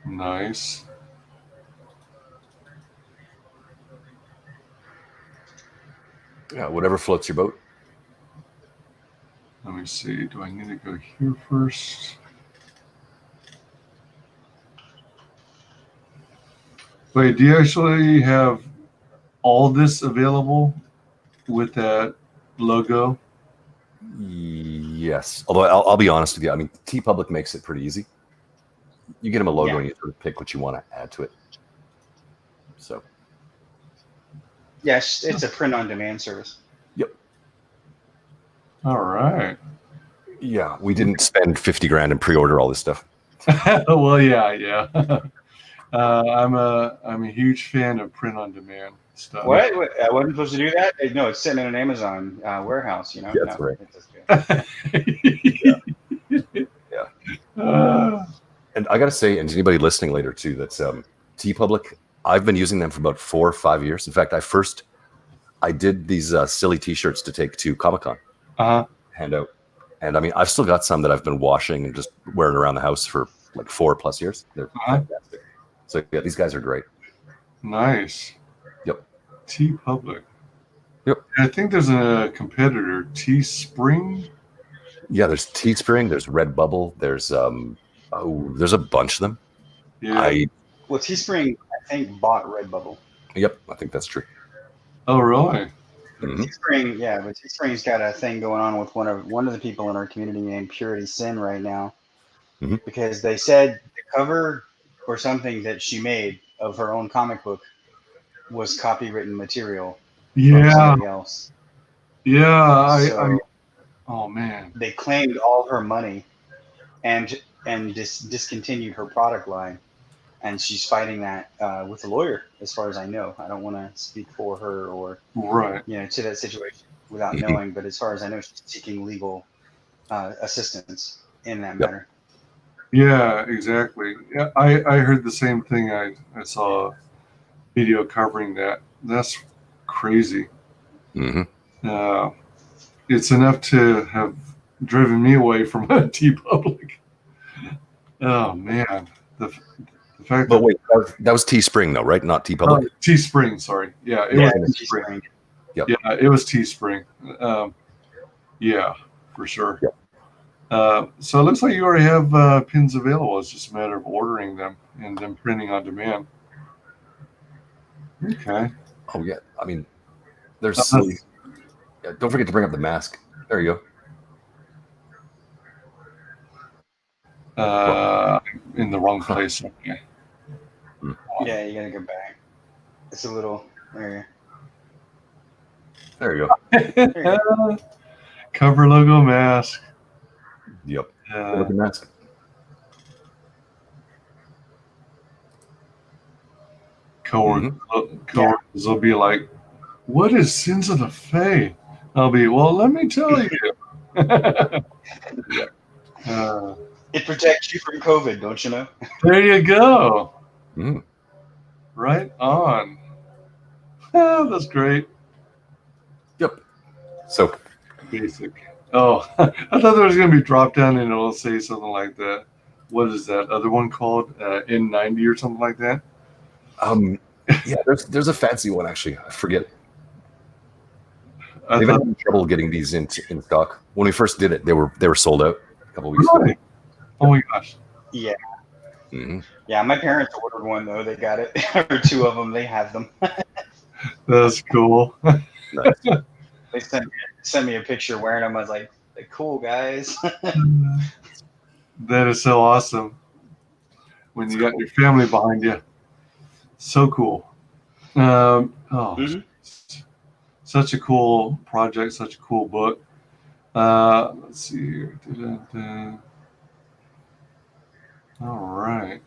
Nice. Yeah, whatever floats your boat. Let me see. Do I need to go here first? Wait, do you actually have all this available with that logo? Yes. Although I'll be honest with you. I mean, TeePublic makes it pretty easy. You get them a logo and you sort of pick what you want to add to it. So. Yes, it's a print-on-demand service. Yep. All right. Yeah, we didn't spend 50 grand and pre-order all this stuff. Well, yeah. I'm a huge fan of print-on-demand stuff. What? I wasn't supposed to do that? No, it's sitting in an Amazon warehouse. You know. Yeah, that's no, right. Yeah. And I got to say, and to anybody listening later too, that's TeePublic. I've been using them for about 4 or 5 years. In fact, I did these silly T-shirts to take to Comic-Con, hand out, and I mean, I've still got some that I've been washing and just wearing around the house for like 4+ years. They're fantastic. So yeah, these guys are great. Nice. Yep. TeePublic. Yep. I think there's a competitor, Teespring. Yeah, there's Teespring, there's Redbubble, there's there's a bunch of them. Yeah. Well, Teespring, I think, bought Redbubble. Yep, I think that's true. Oh, really? Mm-hmm. Teespring, yeah, but Teespring's got a thing going on with one of the people in our community named Purity Sin right now, because they said the cover or something that she made of her own comic book was copywritten material from somebody else. Yeah, oh man. They claimed all her money and discontinued her product line. And she's fighting that with a lawyer, as far as I know. I don't want to speak for her or to that situation without knowing. But as far as I know, she's seeking legal assistance in that matter. Yeah, exactly. Yeah, I heard the same thing. I saw a video covering that. That's crazy. It's enough to have driven me away from TeePublic. Oh man, the fact. But wait, that was Teespring though, right? Not TeePublic. Teespring, sorry. Yeah, it was Teespring. Yep. Yeah, it was Teespring. Yeah, for sure. Yep. So it looks like you already have pins available. It's just a matter of ordering them and then printing on demand. Okay. Oh yeah, I mean, there's. Yeah, don't forget to bring up the mask. There you go. In the wrong place. Okay. Yeah, you gotta go back. It's a little. There. There you go. There you go. Cover logo mask. Yep. Uh, Looking mask. coworkers will be like, "What is Sins of the Fae?" I'll be, "Well, let me tell you." Yeah. It protects you from COVID, don't you know? There you go. Mhm. Right on. Oh, that's great. Yep. So Basic. Oh, I thought there was going to be drop down and it'll say something like that. What is that other one called? N90 or something like that? yeah, there's a fancy one actually. I forget. I They've thought, had trouble getting these in stock. When we first did it, they were sold out a couple weeks ago. really? Oh my gosh. Yeah. Mm-hmm. Yeah, my parents ordered one though. They got it, or two of them. They have them. That's cool. Nice. They sent me a picture wearing them. I was like, cool guys. That is so awesome when you got your family behind you. So cool. Mhm. Such a cool project, such a cool book. Let's see here. Da-da-da. All right.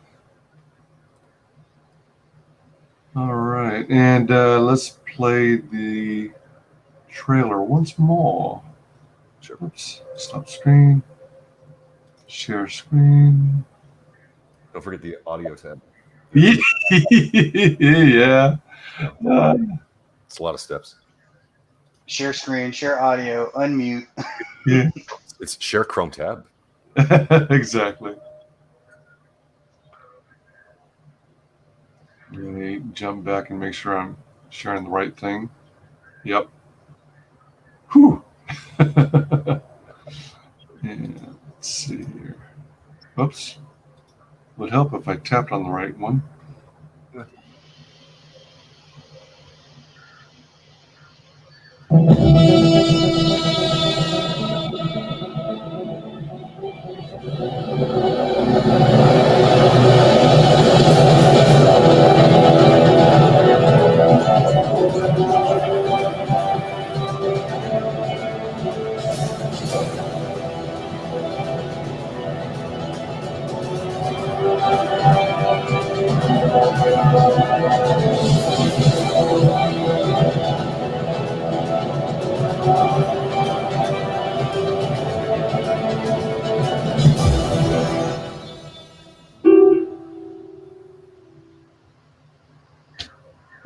All right. And let's play the trailer once more. Sure. Oops. Stop screen. Share screen. Don't forget the audio tab. Yeah. Yeah, it's a lot of steps. Share screen, share audio, unmute. Yeah. It's share Chrome tab. Exactly. Let me jump back and make sure I'm sharing the right thing. Yep. Whew. And let's see here. Oops. Would help if I tapped on the right one.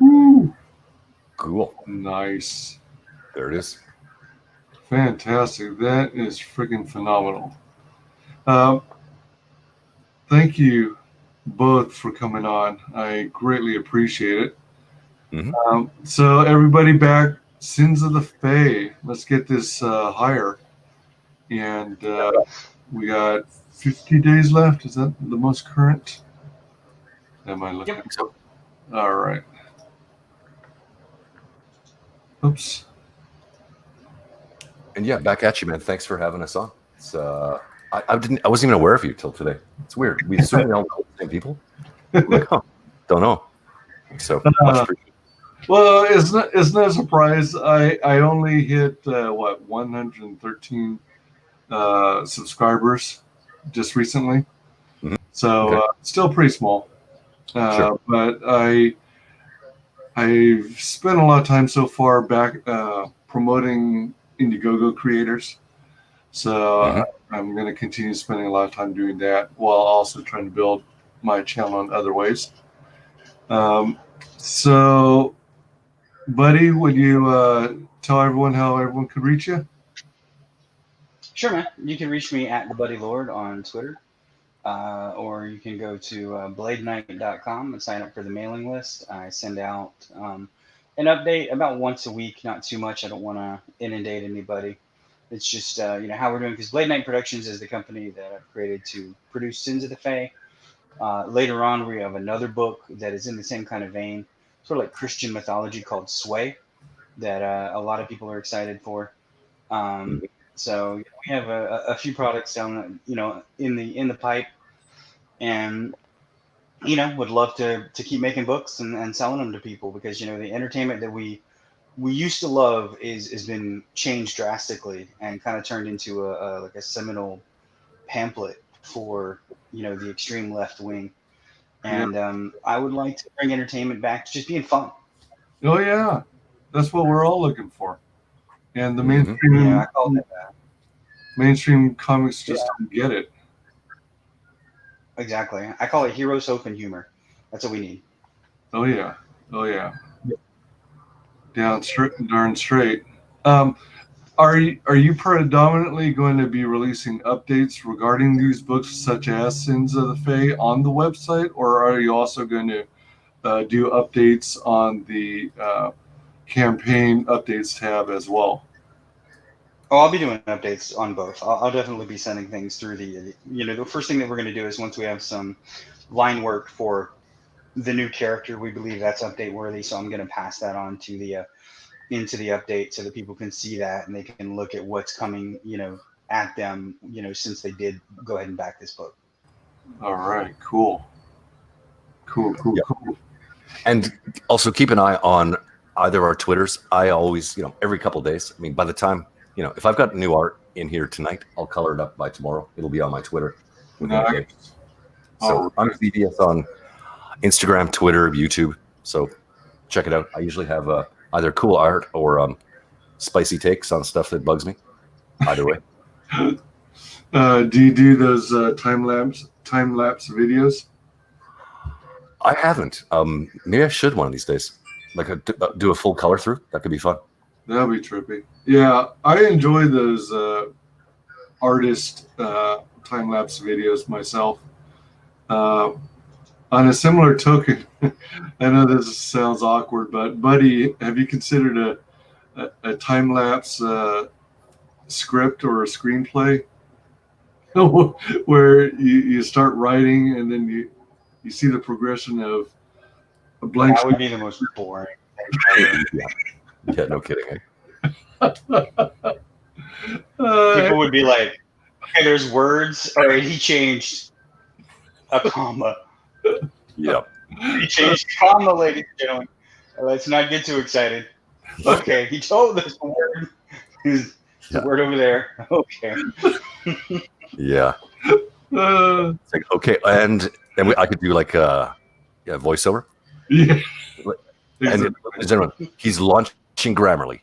Woo. Cool. Nice. There it is. Fantastic. That is freaking phenomenal. Um, Thank you both for coming on. I greatly appreciate it. Mhm. So everybody back, Sins of the Fae. Let's get this higher. And we got 50 days left. Is that the most current? Am I looking? Yep. So, All right. Oops. and yeah, back at you, man. Thanks for having us on. It's I wasn't even aware of you till today. It's weird. We assume we all know the same people. I'm like, huh, don't know. So much appreciated. Well, isn't that a surprise? I only hit 113 subscribers just recently, Mhm. so Okay. still pretty small. Sure. But I've spent a lot of time so far back promoting Indiegogo creators, so Mhm. I'm going to continue spending a lot of time doing that while also trying to build my channel in other ways. So, buddy, would you tell everyone how everyone could reach you? Sure, man. You can reach me at the Buddy Lord on Twitter, or you can go to bladeknight.com and sign up for the mailing list. I send out an update about once a week, not too much. I don't want to inundate anybody. It's just how we're doing, because Blade Knight Productions is the company that I've created to produce Sins of the Fae. Later on, we have another book that is in the same kind of vein, sort of like Christian mythology, called Sway, that a lot of people are excited for. Um, Mhm. so we have a few products down, in the pipe, and would love to keep making books and selling them to people, because the entertainment that we we used to love is been changed drastically and kind of turned into a like a seminal pamphlet for the extreme left wing. Yeah. And I would like to bring entertainment back to just being fun. Oh yeah, that's what we're all looking for. And the Mhm. I call it mainstream comics just don't get it. exactly. I call it heroes, hope, and humor. That's what we need. Oh yeah, oh yeah, down straight, darn straight. Um, are you predominantly going to be releasing updates regarding these books, such as Sins of the Fae, on the website, or are you also going to do updates on the campaign updates tab as well? Oh, I'll be doing updates on both. I'll definitely be sending things through the first thing that we're going to do is once we have some line work for the new character, we believe that's update worthy. So I'm going to pass that on to the into the update so that people can see that and they can look at what's coming, at them, since they did go ahead and back this book. All right, cool, cool, cool, Yeah. cool. And also keep an eye on either our Twitters. I always, every couple of days. I mean, by the time, if I've got new art in here tonight, I'll color it up by tomorrow. It'll be on my Twitter within a day. Nice. So I'm VBS on Instagram, Twitter, YouTube. So check it out. I usually have either cool art or spicy takes on stuff that bugs me. Either way. Do you do those time lapse videos? I haven't. Maybe I should one of these days. Like do a full color through. That could be fun. That'd be trippy. Yeah, I enjoy those artist time lapse videos myself. On a similar token, I know this sounds awkward, but buddy, have you considered a time lapse script or a screenplay where you start writing and then you see the progression of a blank? That would be the most boring thing ever. Yeah, no kidding. People would be like, okay, there's words. All right, he changed a comma. Yeah. He changed a comma, ladies and gentlemen. Let's not get too excited. Okay, he told us the word. There's the word over there. Okay. Yeah. It's like, okay, and then I could do like a voiceover. Yeah. And gentlemen, he's launching Grammarly.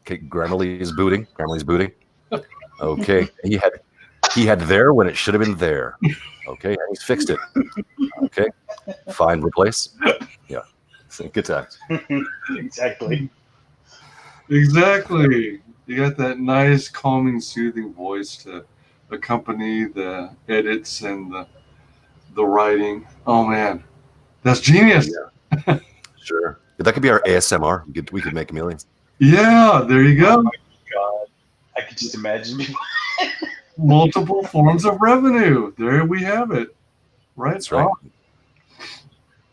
Grammarly is booting. Grammarly's booting. Okay, he had there when it should have been there. Okay, and he's fixed it. Okay, find replace. Yeah, good times. Exactly. Exactly. You got that nice, calming, soothing voice to accompany the edits and the writing. Oh man, that's genius. Yeah. Sure. That could be our ASMR. We could make millions. Yeah, there you go. Oh my God. I could just imagine people. Multiple forms of revenue. There we have it. Right. That's right.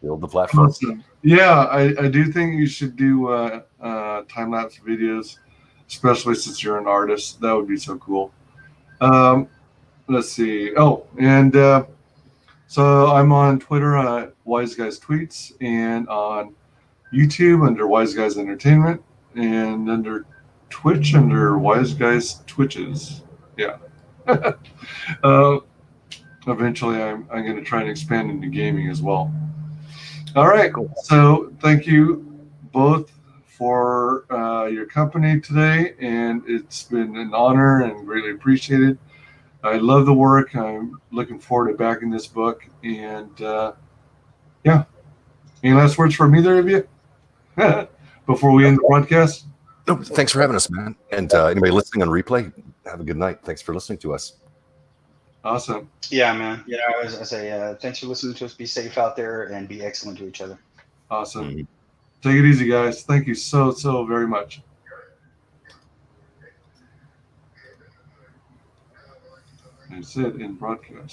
Build the platform. Awesome. Yeah, I do think you should do time lapse videos, especially since you're an artist. That would be so cool. Let's see. Oh, and so I'm on Twitter at WyzGyz Tweets and on YouTube under WyzGyz Entertainment and under Twitch under WyzGyz Twitches. Yeah. Eventually, I'm going to try and expand into gaming as well. All right. Cool. So thank you both for your company today, and it's been an honor and greatly appreciated. I love the work. I'm looking forward to backing this book. And yeah, any last words from either of you before we end the broadcast? No, thanks for having us, man. And anybody listening on replay, have a good night. Thanks for listening to us. Awesome. Yeah, man. Yeah, I say thanks for listening to us. Be safe out there and be excellent to each other. Awesome. Mm-hmm. Take it easy, guys. Thank you so very much. That's it in broadcast.